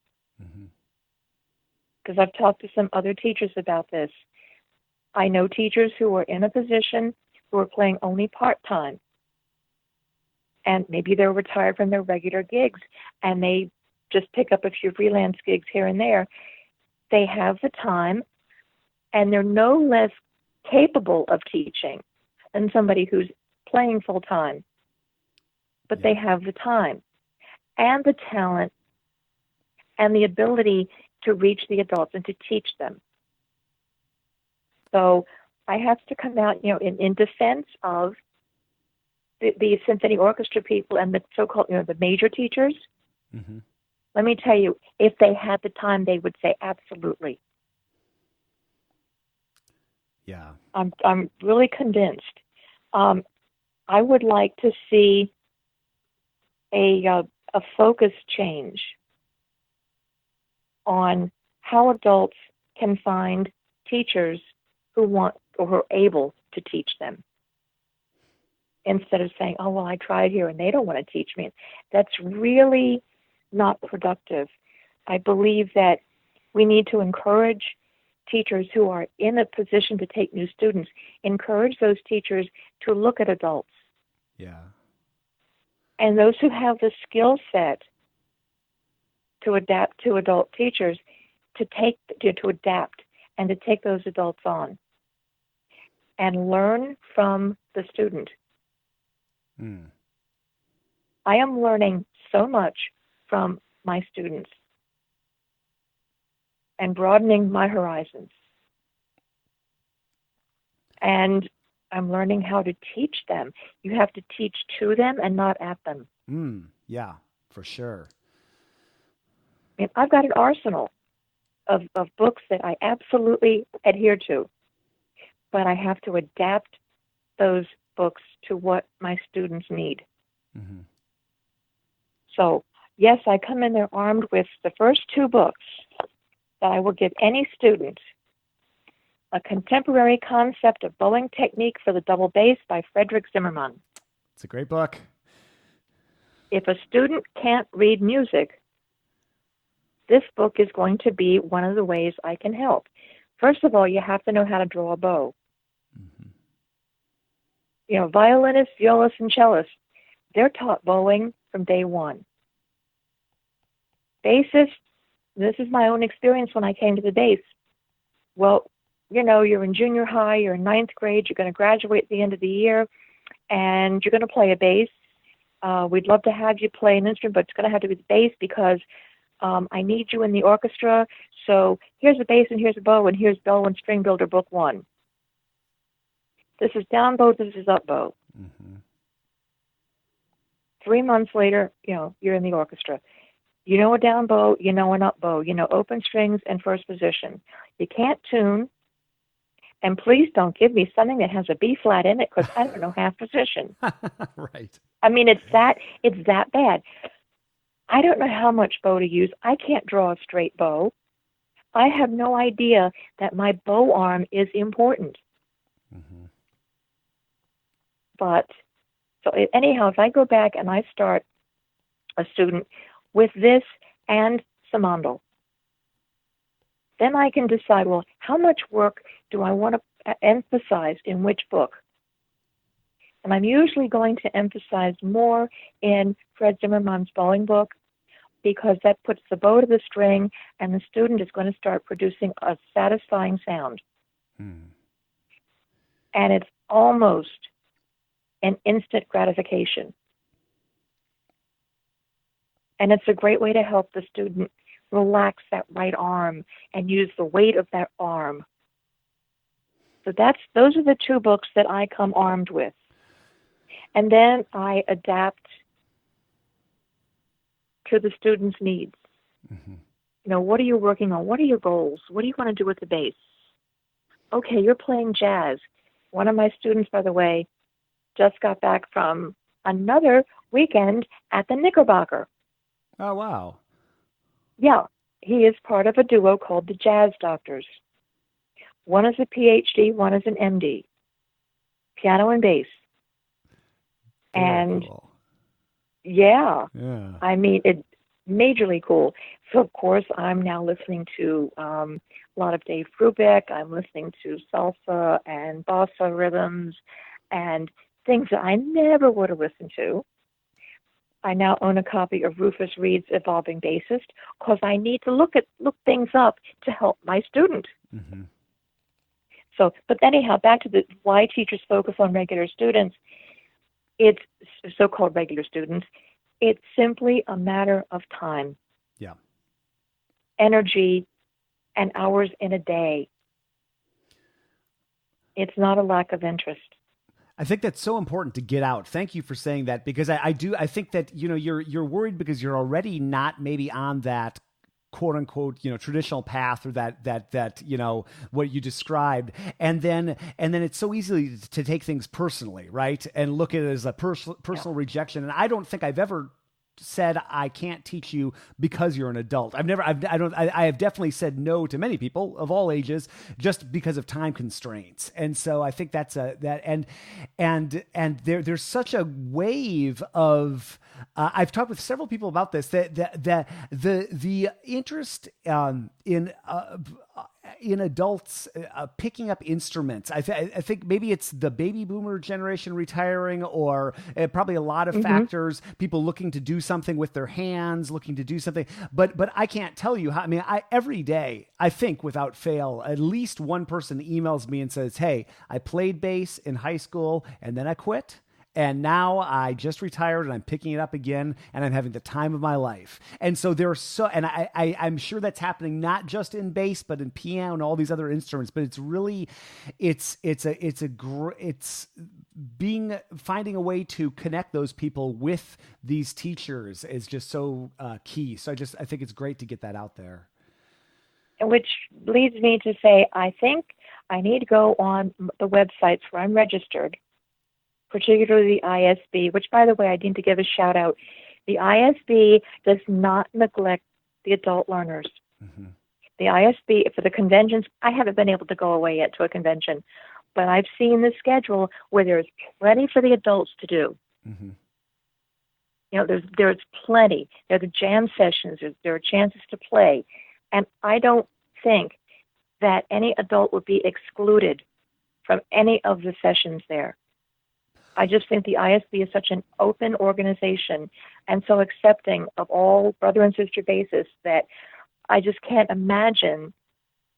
Because I've talked to some other teachers about this. I know teachers who are in a position who are playing only part-time. And maybe they're retired from their regular gigs, and they just pick up a few freelance gigs here and there. They have the time, and they're no less capable of teaching than somebody who's playing full-time. But they have the time and the talent and the ability to reach the adults and to teach them. So I have to come out, in defense of the symphony orchestra people and the so-called, the major teachers. Mm-hmm. Let me tell you, if they had the time, they would say absolutely. Yeah. I'm really convinced. I would like to see a focus change on how adults can find teachers who want or who are able to teach them, instead of saying, oh, well, I tried here and they don't want to teach me. That's really not productive. I believe that we need to encourage teachers who are in a position to take new students, encourage those teachers to look at adults. Yeah. And those who have the skill set to adapt to adult teachers, to adapt and to take those adults on and learn from the student. I am learning so much from my students and broadening my horizons. And I'm learning how to teach them. You have to teach to them and not at them. Yeah, for sure. I've got an arsenal of books that I absolutely adhere to, but I have to adapt those books to what my students need. So, yes, I come in there armed with the first two books that I will give any student. A Contemporary Concept of Bowing Technique for the Double Bass by Frederick Zimmermann. It's a great book. If a student can't read music, this book is going to be one of the ways I can help. First of all, you have to know how to draw a bow. Mm-hmm. You know, violinists, violists, and cellists, they're taught bowing from day one. Bassists, this is my own experience when I came to the bass. Well, you know, you're in junior high, you're in ninth grade, you're going to graduate at the end of the year, and you're going to play a bass. We'd love to have you play an instrument, but it's going to have to be the bass because I need you in the orchestra. So here's a bass and here's a bow and here's bow and string builder book 1. This is down bow, this is up bow. Mm-hmm. 3 months later, you know, you're in the orchestra. You know a down bow, you know an up bow, you know open strings and first position. You can't tune, and please don't give me something that has a B flat in it because I don't know half position. Right. I mean, it's that bad. I don't know how much bow to use. I can't draw a straight bow. I have no idea that my bow arm is important. Mm-hmm. But, so anyhow, if I go back and I start a student with this and Samandal, then I can decide, well, how much work do I want to emphasize in which book? And I'm usually going to emphasize more in Fred Zimmermann's bowling book because that puts the bow to the string and the student is going to start producing a satisfying sound. And it's almost an instant gratification. And it's a great way to help the student relax that right arm and use the weight of that arm. So those are the two books that I come armed with. And then I adapt to the student's needs. Mm-hmm. You know, what are you working on? What are your goals? What do you want to do with the bass? Okay, you're playing jazz. One of my students, by the way, just got back from another weekend at the Knickerbocker. Oh, wow. Yeah, he is part of a duo called the Jazz Doctors. One is a PhD, one is an MD. Piano and bass. And cool. yeah, I mean, it's majorly cool. So, of course, I'm now listening to a lot of Dave Brubeck. I'm listening to salsa and bossa rhythms and things that I never would have listened to. I now own a copy of Rufus Reed's Evolving Bassist because I need to look things up to help my student. Mm-hmm. So, but anyhow, back to why teachers focus on regular students. It's so-called regular students. It's simply a matter of time. Yeah. Energy and hours in a day. It's not a lack of interest. I think that's so important to get out. Thank you for saying that because I think that, you know, you're worried because you're already not maybe on that quote unquote, you know, traditional path or that, you know, what you described. And then it's so easy to take things personally, right? And look at it as a personal rejection. And I don't think I've ever said I can't teach you because you're an adult. I have definitely said no to many people of all ages just because of time constraints. And so I think that's and there's such a wave of I've talked with several people about this that the interest in adults picking up instruments. I think maybe it's the baby boomer generation retiring or probably a lot of factors, people looking to do something with their hands, looking to do something. But I can't tell you how, I mean, every day, I think without fail, at least one person emails me and says, hey, I played bass in high school and then I quit. And now I just retired and I'm picking it up again and I'm having the time of my life. And so and I'm sure that's happening not just in bass, but in piano and all these other instruments. But it's really, finding a way to connect those people with these teachers is just so key. So I think it's great to get that out there. Which leads me to say, I think I need to go on the websites where I'm registered, particularly the ISB, which, by the way, I need to give a shout out The ISB does not neglect the adult learners. Mm-hmm. The ISB, for the conventions, I haven't been able to go away yet to a convention, but I've seen the schedule where there's plenty for the adults to do. Mm-hmm. You know, there's plenty. There are the jam sessions. There are chances to play. And I don't think that any adult would be excluded from any of the sessions there. I just think the ISB is such an open organization and so accepting of all brother and sister bassists that I just can't imagine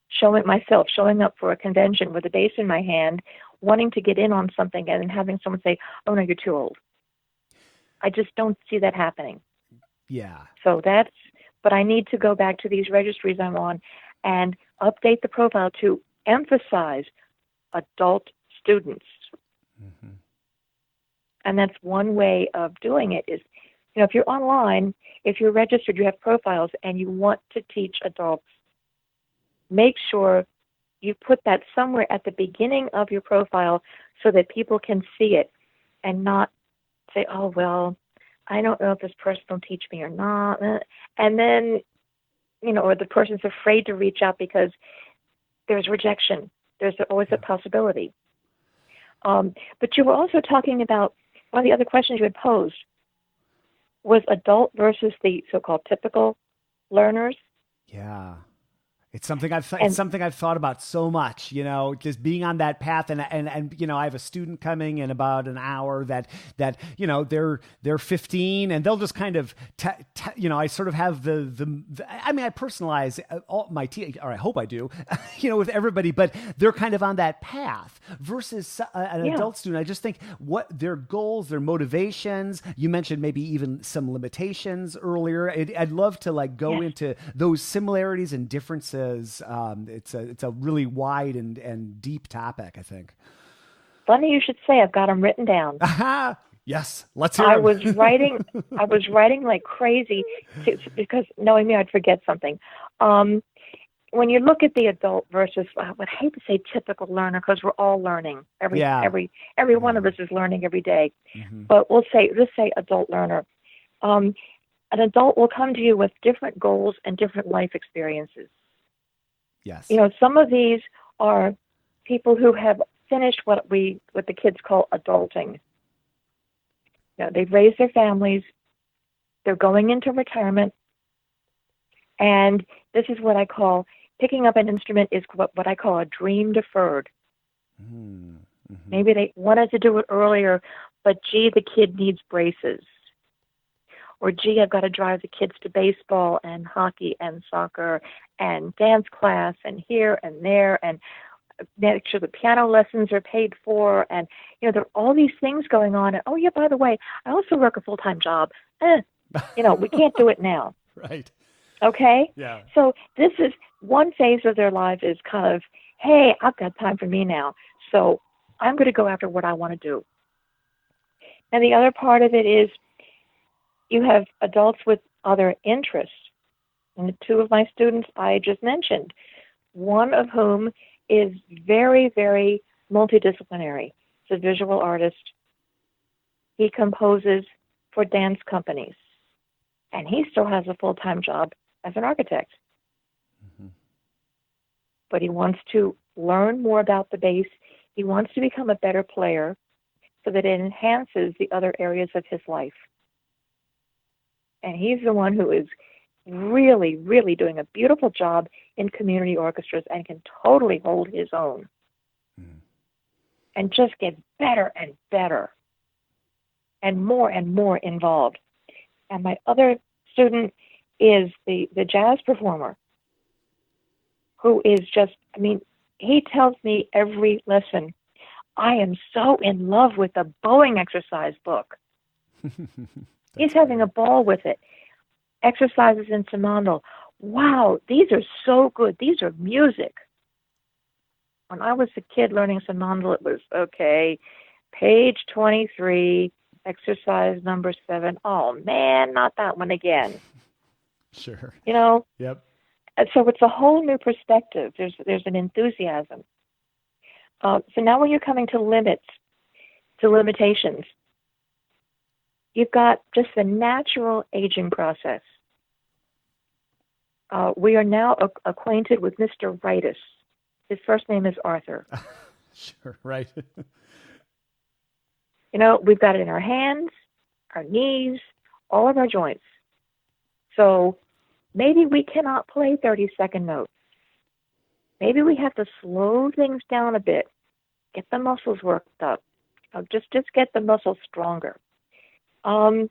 showing up for a convention with a bass in my hand, wanting to get in on something and then having someone say, "Oh no, you're too old." I just don't see that happening. Yeah. So but I need to go back to these registries I'm on and update the profile to emphasize adult students. Mm-hmm. And that's one way of doing it is, you know, if you're online, if you're registered, you have profiles and you want to teach adults, make sure you put that somewhere at the beginning of your profile so that people can see it and not say, "Oh, well, I don't know if this person will teach me or not." And then, you know, or the person's afraid to reach out because there's rejection. There's always a possibility. But you were also talking about one of the other questions you had posed was adult versus the so-called typical learners. Yeah. It's something I've thought about so much, you know, just being on that path. And you know, I have a student coming in about an hour that, you know, they're 15 and they'll just kind of, you know, I sort of have I mean, I personalize all my or I hope I do, you know, with everybody, but they're kind of on that path versus an adult student. I just think what their goals, their motivations, you mentioned maybe even some limitations earlier. I'd love to like go into those similarities and differences. It's a really wide and deep topic, I think. Funny you should say. I've got them written down. Yes, let's hear them. I was writing like crazy because knowing me, I'd forget something. When you look at the adult versus, I would hate to say typical learner because we're all learning. Every one of us is learning every day. Mm-hmm. But let's say adult learner. An adult will come to you with different goals and different life experiences. Yes. You know, some of these are people who have finished what the kids call adulting. You know, they've raised their families, they're going into retirement, and this is what I call, picking up an instrument is what I call a dream deferred. Mm-hmm. Maybe they wanted to do it earlier, but gee, the kid needs braces. Or, gee, I've got to drive the kids to baseball and hockey and soccer and dance class and here and there and make sure the piano lessons are paid for. And, you know, there are all these things going on. And, oh, yeah, by the way, I also work a full-time job. You know, we can't do it now. Right. Okay? Yeah. So this is one phase of their life is kind of, hey, I've got time for me now. So I'm going to go after what I want to do. And the other part of it is, you have adults with other interests. And the two of my students I just mentioned, one of whom is very, very multidisciplinary. He's a visual artist. He composes for dance companies. And he still has a full-time job as an architect. Mm-hmm. But he wants to learn more about the bass. He wants to become a better player so that it enhances the other areas of his life. And he's the one who is really, really doing a beautiful job in community orchestras and can totally hold his own and just get better and better and more involved. And my other student is the jazz performer who is just, I mean, he tells me every lesson, I am so in love with the bowing exercise book. He's having a ball with it. Exercises in Simondl. Wow, these are so good. These are music. When I was a kid learning Simondl, it was, okay, page 23, exercise number 7. Oh, man, not that one again. Sure. You know? Yep. So it's a whole new perspective. There's an enthusiasm. So now when you're coming to limitations, you've got just the natural aging process. We are now acquainted with Mr. Rightus. His first name is Arthur. Sure, right. We've got it in our hands, our knees, all of our joints. So maybe we cannot play 30-second notes. Maybe we have to slow things down a bit, get the muscles worked up, just get the muscles stronger. One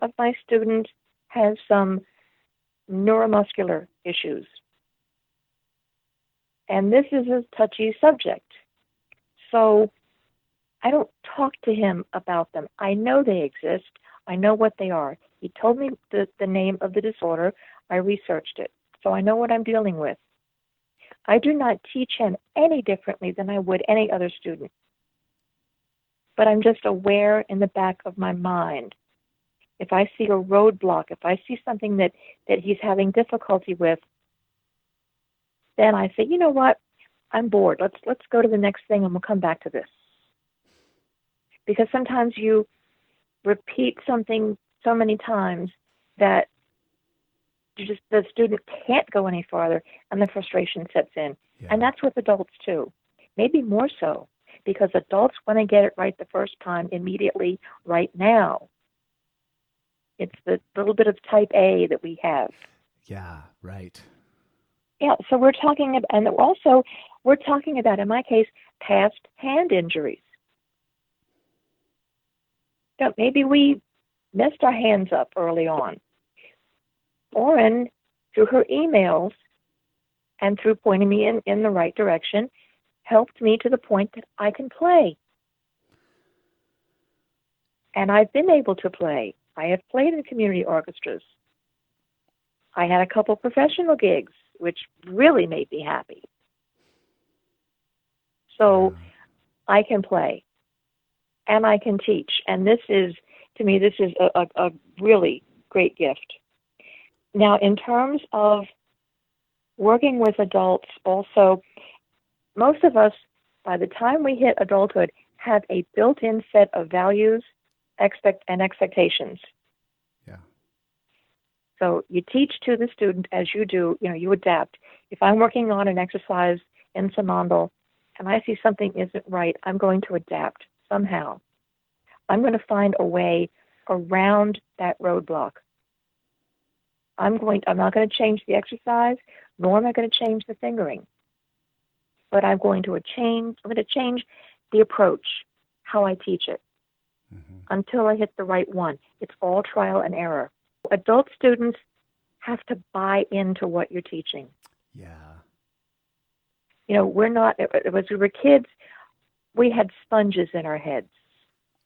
of my students has some neuromuscular issues. And this is a touchy subject. So I don't talk to him about them. I know they exist. I know what they are. He told me the name of the disorder. I researched it. So I know what I'm dealing with. I do not teach him any differently than I would any other student. But I'm just aware in the back of my mind. If I see a roadblock, if I see something that he's having difficulty with, then I say, you know what? I'm bored. Let's go to the next thing and we'll come back to this. Because sometimes you repeat something so many times that the student can't go any farther and the frustration sets in. Yeah. And that's with adults too. Maybe more so, because adults want to get it right the first time immediately, right now. It's the little bit of type A that we have. Yeah, right. Yeah, so we're talking about, and also we're talking about, in my case, past hand injuries. Maybe we messed our hands up early on. Orin, through her emails and through pointing me in the right direction, helped me to the point that I can play. And I've been able to play. I have played in community orchestras. I had a couple professional gigs, which really made me happy. So I can play and I can teach. And this is a really great gift. Now, in terms of working with adults also, most of us, by the time we hit adulthood, have a built-in set of values and expectations. Yeah. So you teach to the student as you do, you adapt. If I'm working on an exercise in Samandal and I see something isn't right, I'm going to adapt somehow. I'm going to find a way around that roadblock. I'm not going to change the exercise, nor am I going to change the fingering. But I'm going to change the approach, how I teach it, until I hit the right one. It's all trial and error. Adult students have to buy into what you're teaching. Yeah. We're not, as we were kids, we had sponges in our heads.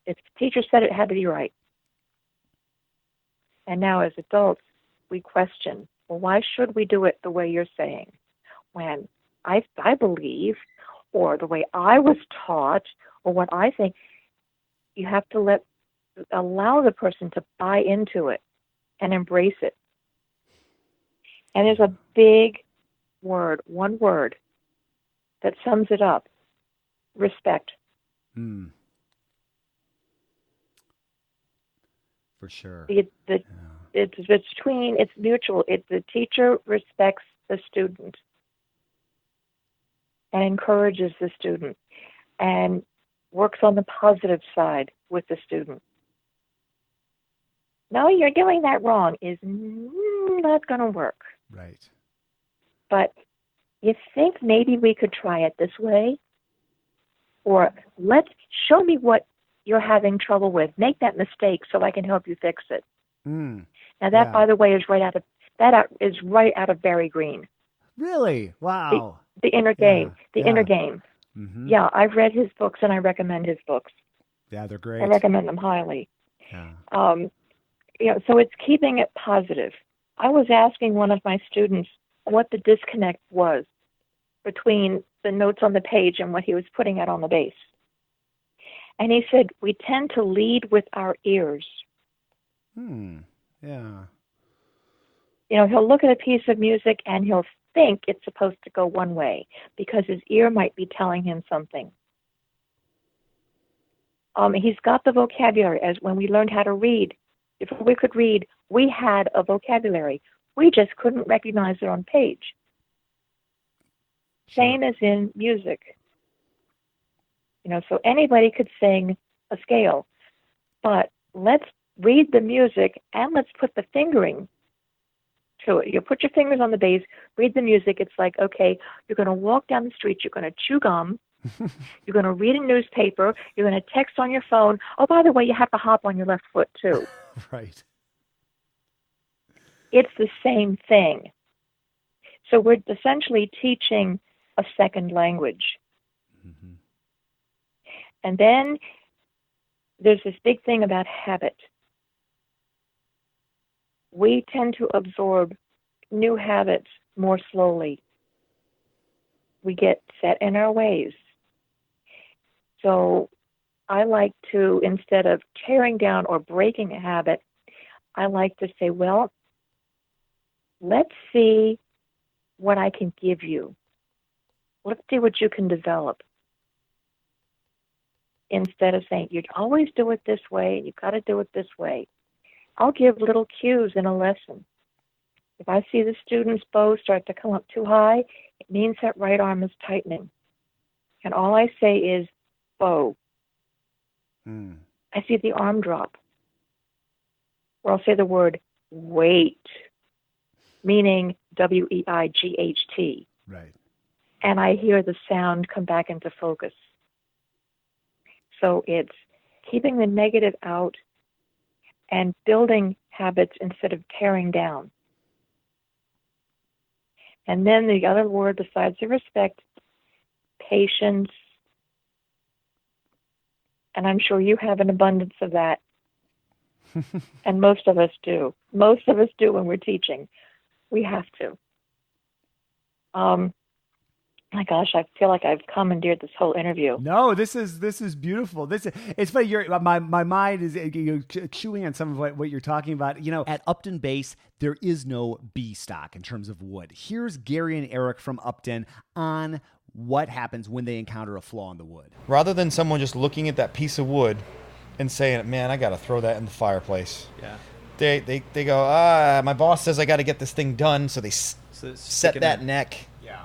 If the teacher said it had to be right. And now as adults, we question, well, why should we do it the way you're saying? When I believe, or the way I was taught, or what I think, you have to allow the person to buy into it and embrace it. And there's a big word, one word, that sums it up: respect. For sure. It's mutual. The teacher respects the student and encourages the student and works on the positive side with the student. No, you're doing that wrong is not going to work. Right. But you think maybe we could try it this way? Or show me what you're having trouble with. Make that mistake so I can help you fix it. Now that, by the way, is right out of Barry Green. Really? Wow. The Inner Game. Inner Game. Mm-hmm. Yeah, I've read his books and I recommend his books. Yeah, they're great. I recommend them highly. Yeah. So it's keeping it positive. I was asking one of my students what the disconnect was between the notes on the page and what he was putting out on the bass. And he said, we tend to lead with our ears. Yeah. He'll look at a piece of music and he'll think it's supposed to go one way because his ear might be telling him something. He's got the vocabulary. As when we learned how to read, before we could read, we had a vocabulary. We just couldn't recognize it on page. Sure. Same as in music. So anybody could sing a scale, but let's read the music and let's put the fingering to it. You put your fingers on the bass, read the music. It's like, okay, you're going to walk down the street, you're going to chew gum, you're going to read a newspaper, you're going to text on your phone. Oh, by the way, you have to hop on your left foot too. Right. It's the same thing. So we're essentially teaching a second language. Mm-hmm. And then there's this big thing about habit. We tend to absorb new habits more slowly. We get set in our ways. So I like to, instead of tearing down or breaking a habit, I like to say, well, let's see what I can give you. Let's see what you can develop. Instead of saying, you always do it this way, you've got to do it this way. I'll give little cues in a lesson. If I see the student's bow start to come up too high, it means that right arm is tightening. And all I say is, bow. I see the arm drop. Or I'll say the word, wait, meaning W-E-I-G-H-T. Right. And I hear the sound come back into focus. So it's keeping the negative out and building habits instead of tearing down. And then the other word besides the respect, patience. And I'm sure you have an abundance of that. And most of us do. Most of us do when we're teaching. We have to. My gosh, I feel like I've commandeered this whole interview. No, this is beautiful. It's funny. My mind is chewing on some of what you're talking about. At Upton Bass, there is no B stock in terms of wood. Here's Gary and Eric from Upton on what happens when they encounter a flaw in the wood. Rather than someone just looking at that piece of wood and saying, "Man, I got to throw that in the fireplace." Yeah. They go, my boss says I got to get this thing done, so they set that neck. Yeah.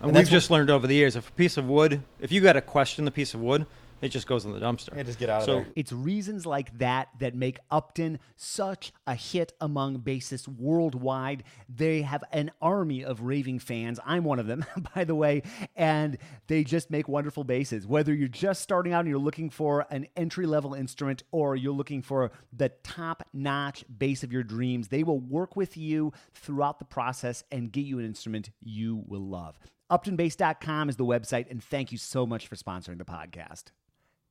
And we've just learned over the years, if a piece of wood, if you got to question the piece of wood, it just goes in the dumpster. Yeah, just get out of there. It's reasons like that make Upton such a hit among bassists worldwide. They have an army of raving fans. I'm one of them, by the way, and they just make wonderful basses. Whether you're just starting out and you're looking for an entry-level instrument or you're looking for the top-notch bass of your dreams, they will work with you throughout the process and get you an instrument you will love. UptonBass.com is the website, and thank you so much for sponsoring the podcast.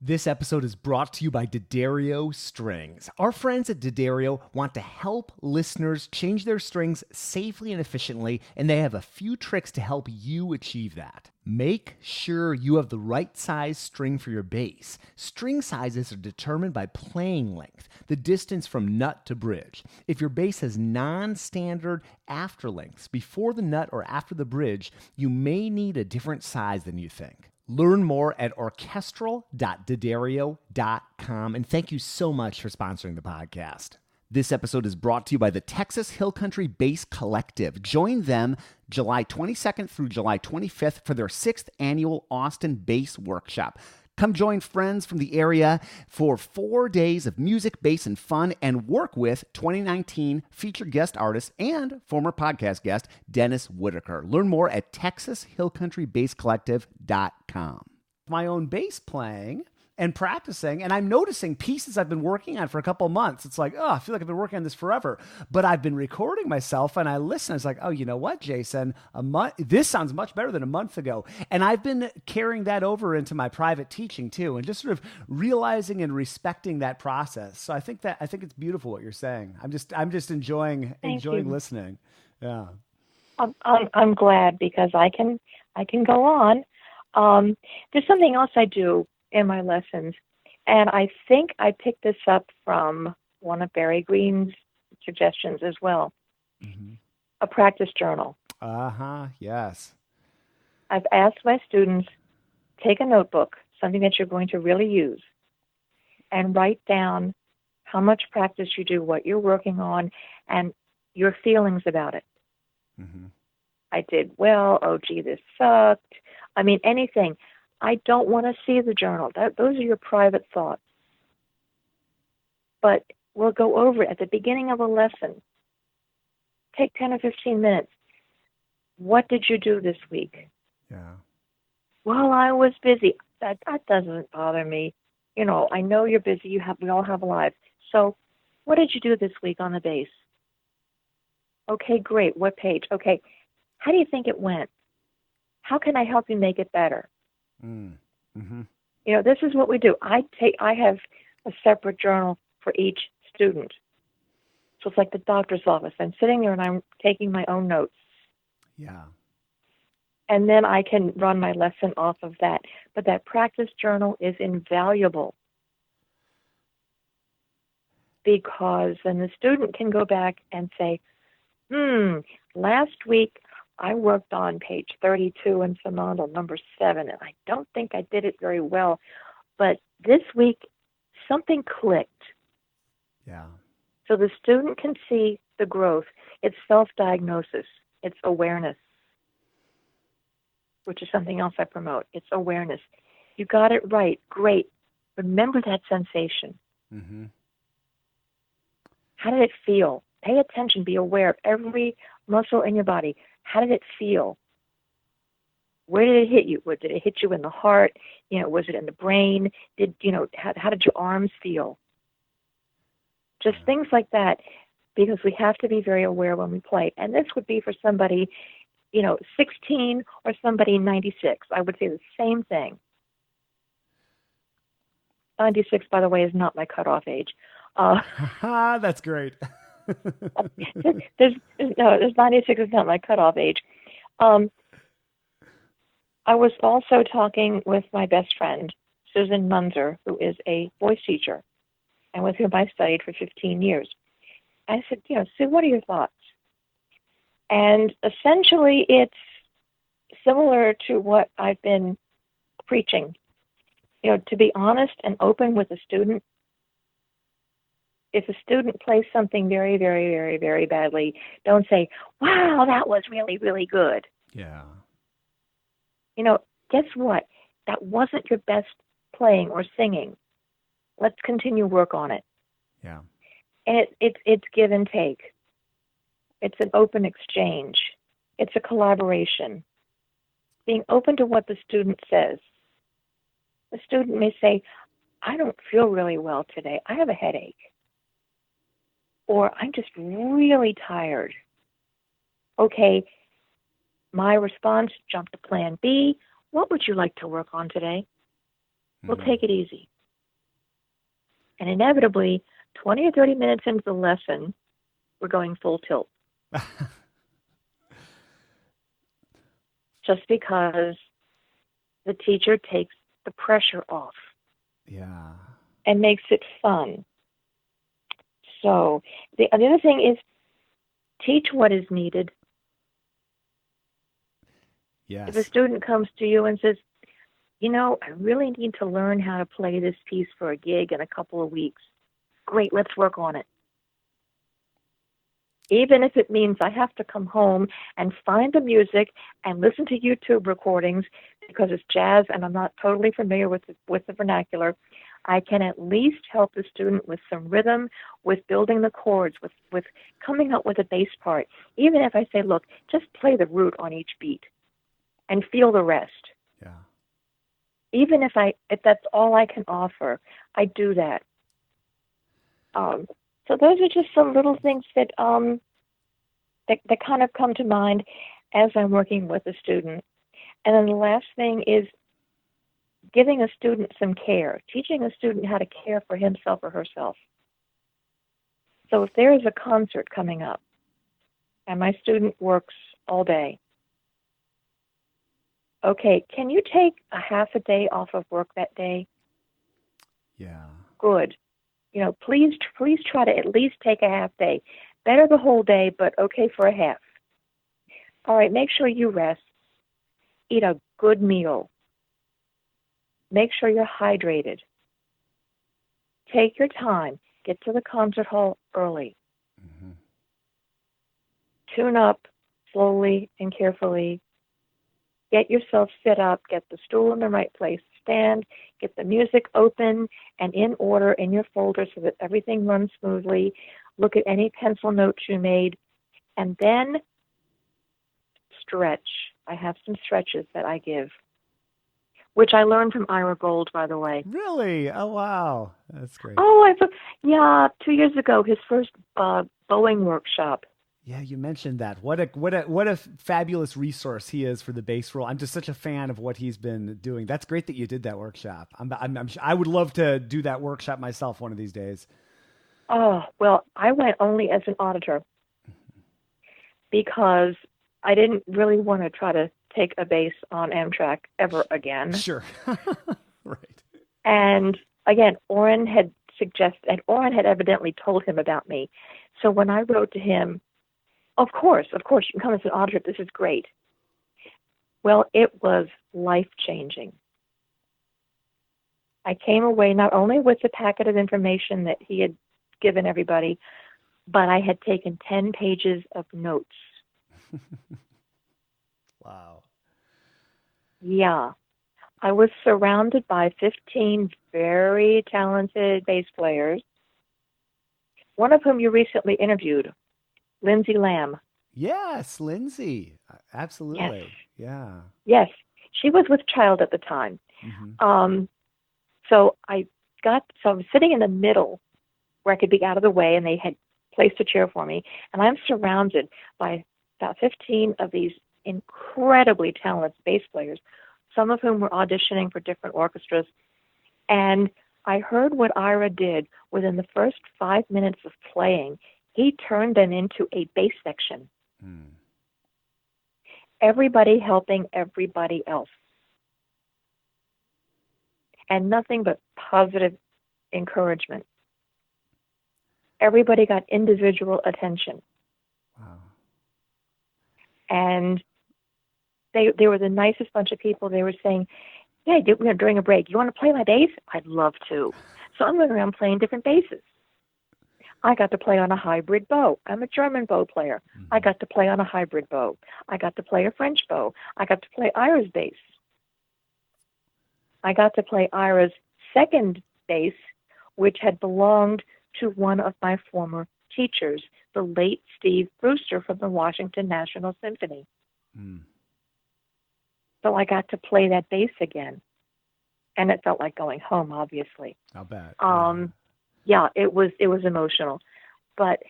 This episode is brought to you by D'Addario Strings. Our friends at D'Addario want to help listeners change their strings safely and efficiently, and they have a few tricks to help you achieve that. Make sure you have the right size string for your bass. String sizes are determined by playing length, the distance from nut to bridge. If your bass has non-standard after lengths before the nut or after the bridge, you may need a different size than you think. Learn more at orchestral.daddario.com, and thank you so much for sponsoring the podcast. This episode is brought to you by the Texas Hill Country Bass Collective. Join them July 22nd through July 25th for their 6th annual Austin Bass Workshop. Come join friends from the area for 4 days of music, bass, and fun, and work with 2019 featured guest artist and former podcast guest Dennis Whitaker. Learn more at TexasHillCountryBassCollective.com. My own bass playing and practicing, and I'm noticing pieces I've been working on for a couple months. It's like, I feel like I've been working on this forever. But I've been recording myself, and I listen. I was like, you know what, Jason? This sounds much better than a month ago. And I've been carrying that over into my private teaching too, and just sort of realizing and respecting that process. So I think it's beautiful what you're saying. I'm just enjoying listening. Yeah. I'm glad because I can go on. There's something else I do in my lessons, and I think I picked this up from one of Barry Green's suggestions as well. Mm-hmm. A practice journal. Yes. I've asked my students, take a notebook, something that you're going to really use, and write down how much practice you do, what you're working on, and your feelings about it. Mm-hmm. I did well. Oh, gee, this sucked. I mean, anything. I don't want to see the journal. Those are your private thoughts. But we'll go over it at the beginning of a lesson. Take 10 or 15 minutes. What did you do this week? Yeah. Well, I was busy. That doesn't bother me. You know, I know you're busy. We all have lives. So, what did you do this week on the bass? Okay, great. What page? Okay. How do you think it went? How can I help you make it better? Mm-hmm. You know, this is what we do. I have a separate journal for each student. So it's like the doctor's office. I'm sitting there and I'm taking my own notes. Yeah. And then I can run my lesson off of that. But that practice journal is invaluable because then the student can go back and say, last week I worked on page 32 in Sonata number 7, and I don't think I did it very well. But this week, something clicked. Yeah. So the student can see the growth. It's self-diagnosis. It's awareness, which is something else I promote. It's awareness. You got it right. Great. Remember that sensation. Mm-hmm. How did it feel? Pay attention. Be aware of every muscle in your body. How did it feel? Where did it hit you? Did it hit you in the heart? You know, was it in the brain? How did your arms feel? Just things like that, because we have to be very aware when we play. And this would be for somebody, 16 or somebody 96. I would say the same thing. 96, by the way, is not my cutoff age. That's great. there's 96 is not my cutoff age. I was also talking with my best friend, Susan Munzer, who is a voice teacher, and with whom I studied for 15 years. I said, Sue, what are your thoughts? And essentially, it's similar to what I've been preaching. To be honest and open with a student. If a student plays something very, very, very, very badly, don't say, wow, that was really, really good. Yeah. Guess what? That wasn't your best playing or singing. Let's continue work on it. Yeah. And it's give and take. It's an open exchange. It's a collaboration. Being open to what the student says. The student may say, I don't feel really well today. I have a headache. Or I'm just really tired. Okay, my response, jump to plan B. What would you like to work on today? We'll take it easy. And inevitably, 20 or 30 minutes into the lesson, we're going full tilt. Just because the teacher takes the pressure off. Yeah. And makes it fun. So the other thing is teach what is needed. Yes. If a student comes to you and says, I really need to learn how to play this piece for a gig in a couple of weeks. Great, let's work on it. Even if it means I have to come home and find the music and listen to YouTube recordings because it's jazz and I'm not totally familiar with the vernacular, I can at least help the student with some rhythm, with building the chords, with coming up with a bass part. Even if I say, look, just play the root on each beat and feel the rest. Yeah. Even if that's all I can offer, I do that. So those are just some little things that that kind of come to mind as I'm working with a student. And then the last thing is giving a student some care, teaching a student how to care for himself or herself. So if there is a concert coming up and my student works all day, okay, can you take a half a day off of work that day? Yeah. Good. Please try to at least take a half day. Better the whole day, but okay for a half. All right, make sure you rest. Eat a good meal. Make sure you're hydrated. Take your time. Get to the concert hall early. Mm-hmm. Tune up slowly and carefully. Get yourself set up. Get the stool in the right place. Stand. Get the music open and in order in your folder so that everything runs smoothly. Look at any pencil notes you made. And then stretch. I have some stretches that I give, which I learned from Ira Gold, by the way. Really? Oh, wow. That's great. Oh, 2 years ago, his first bowing workshop. Yeah, you mentioned that. What a fabulous resource he is for the bass roll. I'm just such a fan of what he's been doing. That's great that you did that workshop. I would love to do that workshop myself one of these days. Oh, well, I went only as an auditor because I didn't really want to try to take a bass on Amtrak ever again. Sure. Right. And again, Orin had evidently told him about me. So when I wrote to him, of course, you can come as an auditor. This is great. Well, it was life-changing. I came away not only with the packet of information that he had given everybody, but I had taken 10 pages of notes. Wow. Yeah. I was surrounded by 15 very talented bass players, one of whom you recently interviewed, Lindsay Lamb. Yes, Lindsay. Absolutely. Yes. Yeah. Yes. She was with child at the time. Mm-hmm. So I was sitting in the middle where I could be out of the way, and they had placed a chair for me, and I'm surrounded by about 15 of these incredibly talented bass players, some of whom were auditioning for different orchestras. And I heard what Ira did within the first 5 minutes of playing. He turned them into a bass section. Mm. Everybody helping everybody else. And nothing but positive encouragement. Everybody got individual attention. Wow. And they were the nicest bunch of people. They were saying, hey, during a break, you want to play my bass? I'd love to. So I'm going around playing different basses. I got to play on a hybrid bow. I'm a German bow player. Mm-hmm. I got to play on a hybrid bow. I got to play a French bow. I got to play Ira's bass. I got to play Ira's second bass, which had belonged to one of my former teachers, the late Steve Brewster from the Washington National Symphony. Mm. So I got to play that bass again. And it felt like going home, obviously. I'll bet. Yeah, it was emotional. But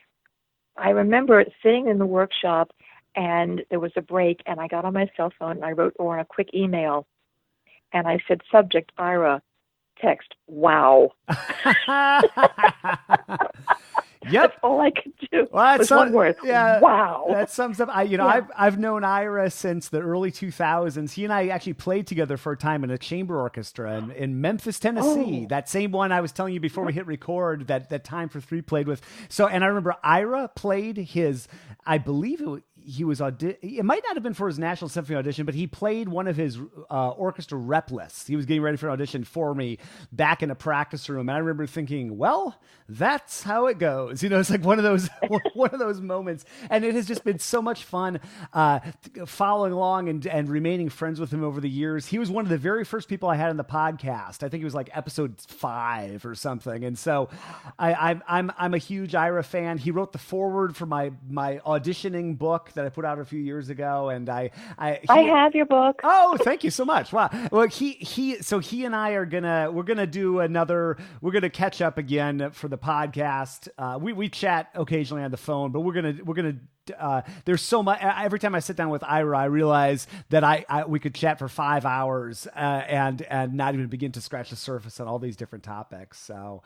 I remember sitting in the workshop, and there was a break, and I got on my cell phone, and I wrote Orin a quick email. And I said, subject, Ira, text, wow. Yep. That's all I could do. Well, was one word. Yeah, wow. That sums up. I've known Ira since the early 2000s. He and I actually played together for a time in a chamber orchestra in Memphis, Tennessee. Oh. That same one I was telling you before we hit record. That Time for Three played with. So, and I remember Ira played his. I believe he was it might not have been for his National Symphony audition, but he played one of his orchestra rep lists. He was getting ready for an audition for me back in a practice room, and I remember thinking, well, that's how it goes. It's like one of those moments, and it has just been so much fun following along and remaining friends with him over the years. He was one of the very first people I had on the podcast. I think it was like episode 5 or something, and so I'm a huge Ira fan. He wrote the foreword for my auditioning book that I put out a few years ago, and I have your book. Oh, thank you so much. Wow. Well, he and I are we're gonna catch up again for the podcast. We chat occasionally on the phone, but we're gonna there's so much. Every time I sit down with Ira, I realize that we could chat for 5 hours and not even begin to scratch the surface on all these different topics. So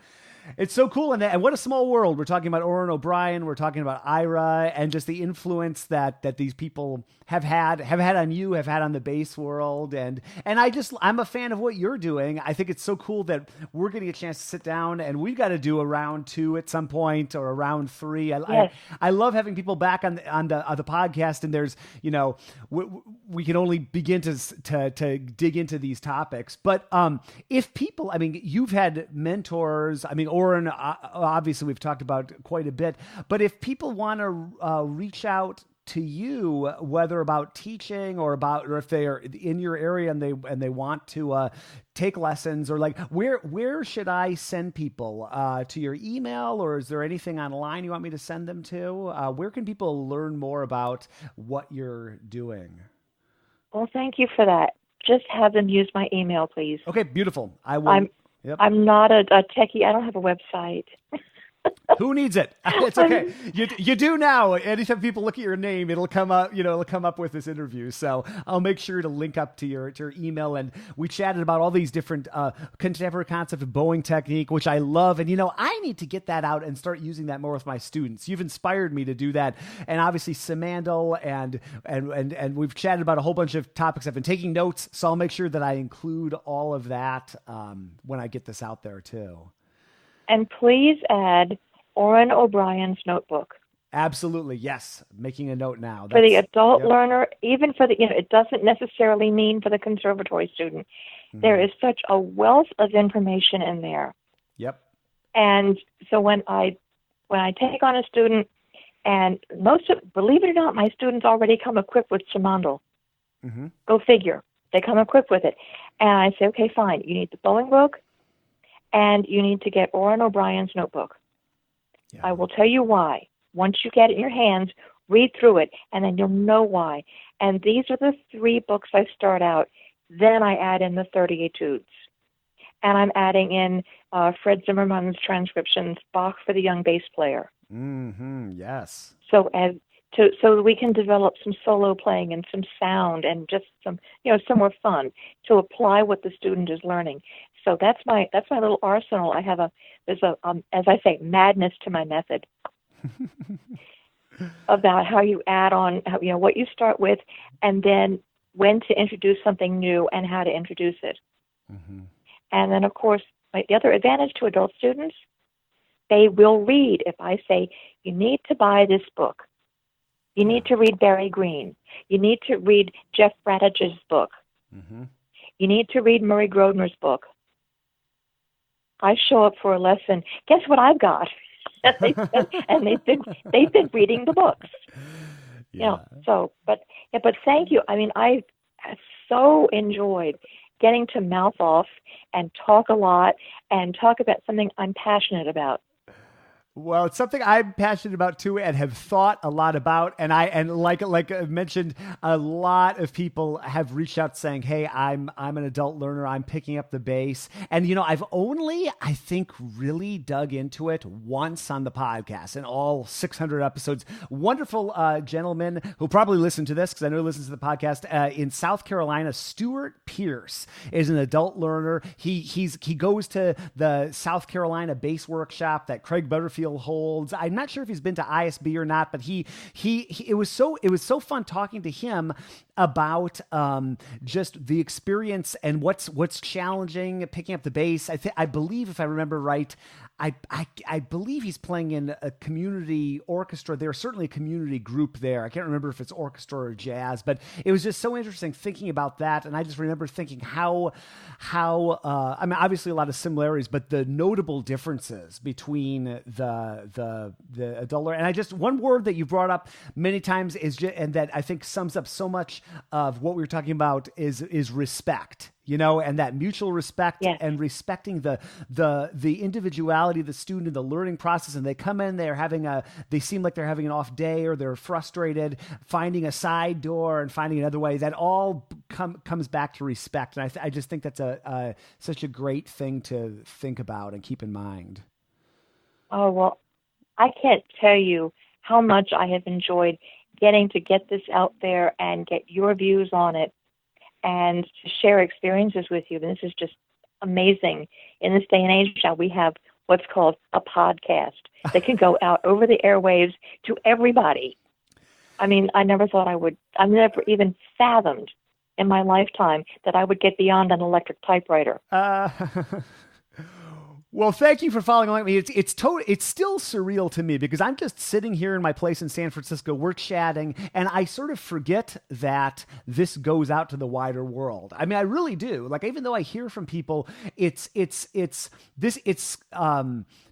it's so cool. And what a small world. We're talking about Orin O'Brien. We're talking about Ira and just the influence that these people have had on you, have had on the bass world. And I'm a fan of what you're doing. I think it's so cool that we're getting a chance to sit down, and we've got to do a round 2 at some point, or a round 3. Yes. I love having people back on the podcast, and there's, we can only begin to dig into these topics. But if people, you've had mentors. Orin, obviously we've talked about quite a bit, but if people want to reach out to you, whether about teaching or if they are in your area and they want to take lessons, or like where should I send people to your email, or is there anything online you want me to send them to? Where can people learn more about what you're doing? Well, thank you for that. Just have them use my email, please. Okay, beautiful. I will. I'm not a techie. I don't have a website. Who needs it? It's okay. You do now. Anytime people look at your name, it'll come up. It'll come up with this interview. So I'll make sure to link up to your email. And we chatted about all these different contemporary concept of bowing technique, which I love. And I need to get that out and start using that more with my students. You've inspired me to do that. And obviously Simandl and we've chatted about a whole bunch of topics. I've been taking notes, so I'll make sure that I include all of that when I get this out there too. And please add Orin O'Brien's notebook. Absolutely, yes. Making a note now. For the adult learner, even for the, it doesn't necessarily mean for the conservatory student. Mm-hmm. There is such a wealth of information in there. Yep. And so when I take on a student, and believe it or not, my students already come equipped with Simandl. Mm-hmm. Go figure. They come equipped with it. And I say, okay, fine. You need the bowing book, and you need to get Orin O'Brien's notebook. Yeah. I will tell you why. Once you get it in your hands, read through it, and then you'll know why. And these are the 3 books I start out. Then I add in the 30 etudes. And I'm adding in Fred Zimmerman's transcriptions, Bach for the Young Bass Player. Mm-hmm. Yes. So that we can develop some solo playing and some sound and just some more fun to apply what the student is learning. So that's my little arsenal. I have there's as I say, madness to my method about how you add on, what you start with, and then when to introduce something new and how to introduce it. Mm-hmm. And then, of course, the other advantage to adult students, they will read. If I say, you need to buy this book, you need to read Barry Green, you need to read Jeff Bradage's book, mm-hmm. you need to read Murray Grodner's book. I show up for a lesson. Guess what I've got? and they've been reading the books. Yeah. But thank you. I mean, I so enjoyed getting to mouth off and talk a lot and talk about something I'm passionate about. Well, it's something I'm passionate about too, and have thought a lot about. And like I mentioned, a lot of people have reached out saying, "Hey, I'm an adult learner. I'm picking up the bass." And I've only, I think, really dug into it once on the podcast in all 600 episodes. Wonderful gentleman who probably listened to this, because I know he listens to the podcast, in South Carolina. Stuart Pierce is an adult learner. He goes to the South Carolina bass workshop that Craig Butterfield holds. I'm not sure if he's been to ISB or not, but it was so fun talking to him about just the experience and what's challenging picking up the bass. I believe, if I remember right, I believe he's playing in a community orchestra. There's certainly a community group there. I can't remember if it's orchestra or jazz, but it was just so interesting thinking about that. And I just remember thinking how I mean, obviously a lot of similarities, but the notable differences between the adult learner. And one word that you brought up many times and that I think sums up so much of what we were talking about is respect. And that mutual respect, yes, and respecting the individuality of the student in the learning process. And they come in, they seem like they're having an off day, or they're frustrated, finding a side door and finding another way. That all comes back to respect. And I just think that's such a great thing to think about and keep in mind. Oh, well, I can't tell you how much I have enjoyed getting to get this out there and get your views on it, and to share experiences with you. And this is just amazing. In this day and age now, we have what's called a podcast that can go out over the airwaves to everybody. I mean, I never even fathomed in my lifetime that I would get beyond an electric typewriter. Well, thank you for following along with me. It's still surreal to me, because I'm just sitting here in my place in San Francisco. We're chatting, and I sort of forget that this goes out to the wider world. I mean, I really do. Like, even though I hear from people, it's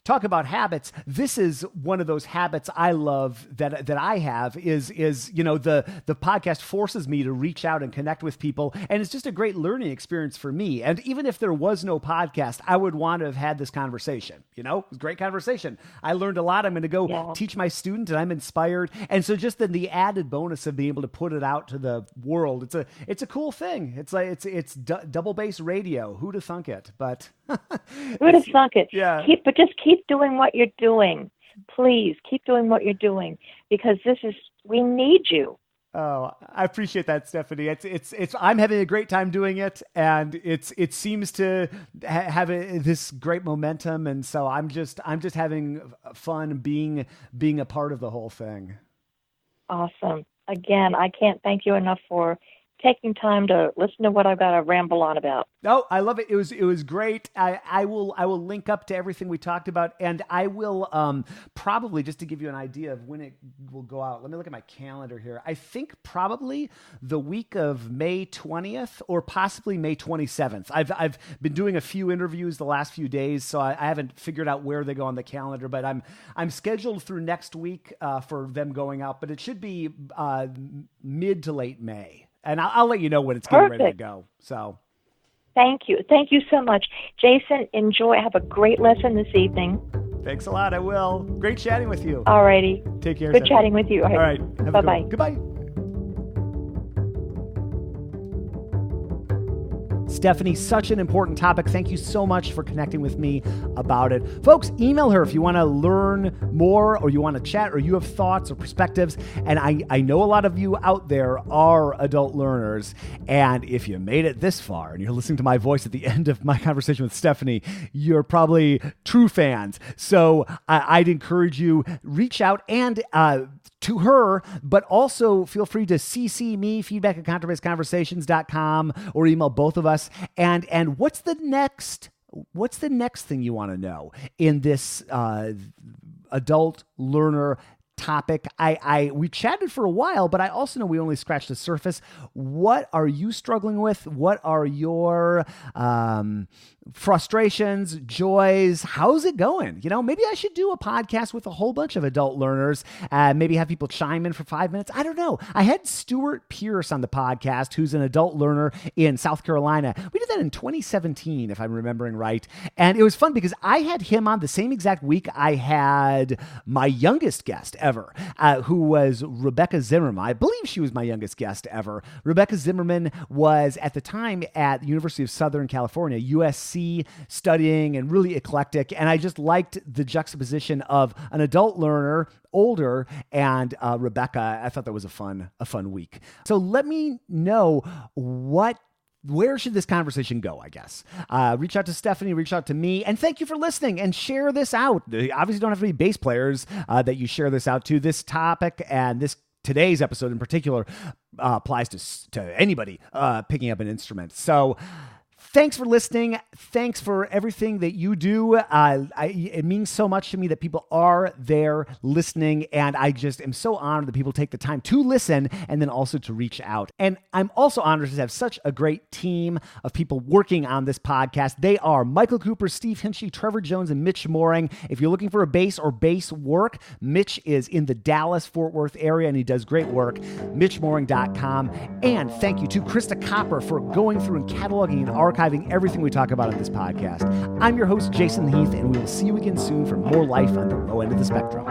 talk about habits. This is one of those habits I love that I have is the podcast forces me to reach out and connect with people. And it's just a great learning experience for me. And even if there was no podcast, I would want to have had this conversation. It was a great conversation. I learned a lot. I'm going to go teach my student, and I'm inspired. And so just then the added bonus of being able to put it out to the world, it's a cool thing. It's like it's double bass radio. Who'd have thunk it? But who'd have thunk it? Yeah. But just keep doing what you're doing. Please keep doing what you're doing, because we need you. Oh, I appreciate that, Stephanie. It's I'm having a great time doing it, and it seems to have this great momentum, and so I'm just having fun being a part of the whole thing. Awesome. Again, I can't thank you enough for taking time to listen to what I've got to ramble on about. Oh, I love it. It was great. I will link up to everything we talked about, and I will probably, just to give you an idea of when it will go out. Let me look at my calendar here. I think probably the week of May 20th or possibly May 27th. I've been doing a few interviews the last few days, so I haven't figured out where they go on the calendar, but I'm scheduled through next week for them going out, but it should be mid to late May. And I'll let you know when it's getting ready to go. So, thank you so much, Jason. Enjoy. Have a great lesson this evening. Thanks a lot. I will. Great chatting with you. All righty. Take care. Good chatting with you. All right. Bye-bye. Goodbye. Stephanie, such an important topic. Thank you so much for connecting with me about it. Folks, email her if you want to learn more or you want to chat or you have thoughts or perspectives. And I know a lot of you out there are adult learners. And if you made it this far and you're listening to my voice at the end of my conversation with Stephanie, you're probably true fans. So I'd encourage you, reach out and to her, but also feel free to CC me, feedback@contrabassconversations.com, or email both of us. And what's the next thing you want to know in this adult learner topic? We chatted for a while, but I also know we only scratched the surface. What are you struggling with? What are your frustrations, joys? How's it going? Maybe I should do a podcast with a whole bunch of adult learners, maybe have people chime in for 5 minutes. I don't know. I had Stuart Pierce on the podcast, who's an adult learner in South Carolina. We did that in 2017, if I'm remembering right. And it was fun because I had him on the same exact week I had my youngest guest ever, who was Rebecca Zimmerman. I believe she was my youngest guest ever. Rebecca Zimmerman was at the time at the University of Southern California, USC, studying and really eclectic. And I just liked the juxtaposition of an adult learner, older, and Rebecca. I thought that was a fun week. So let me know where should this conversation go, I guess. Reach out to Stephanie, reach out to me, and thank you for listening, and share this out. Obviously don't have to be bass players that you share this out to. This topic and today's episode in particular applies to anybody picking up an instrument. So thanks for listening. Thanks for everything that you do. It means so much to me that people are there listening, and I just am so honored that people take the time to listen and then also to reach out. And I'm also honored to have such a great team of people working on this podcast. They are Michael Cooper, Steve Hinchy, Trevor Jones, and Mitch Mooring. If you're looking for a bass or bass work, Mitch is in the Dallas-Fort Worth area, and he does great work. MitchMooring.com. And thank you to Krista Copper for going through and cataloging and archiving everything we talk about on this podcast. I'm your host, Jason Heath, and we will see you again soon for more life on the low end of the spectrum.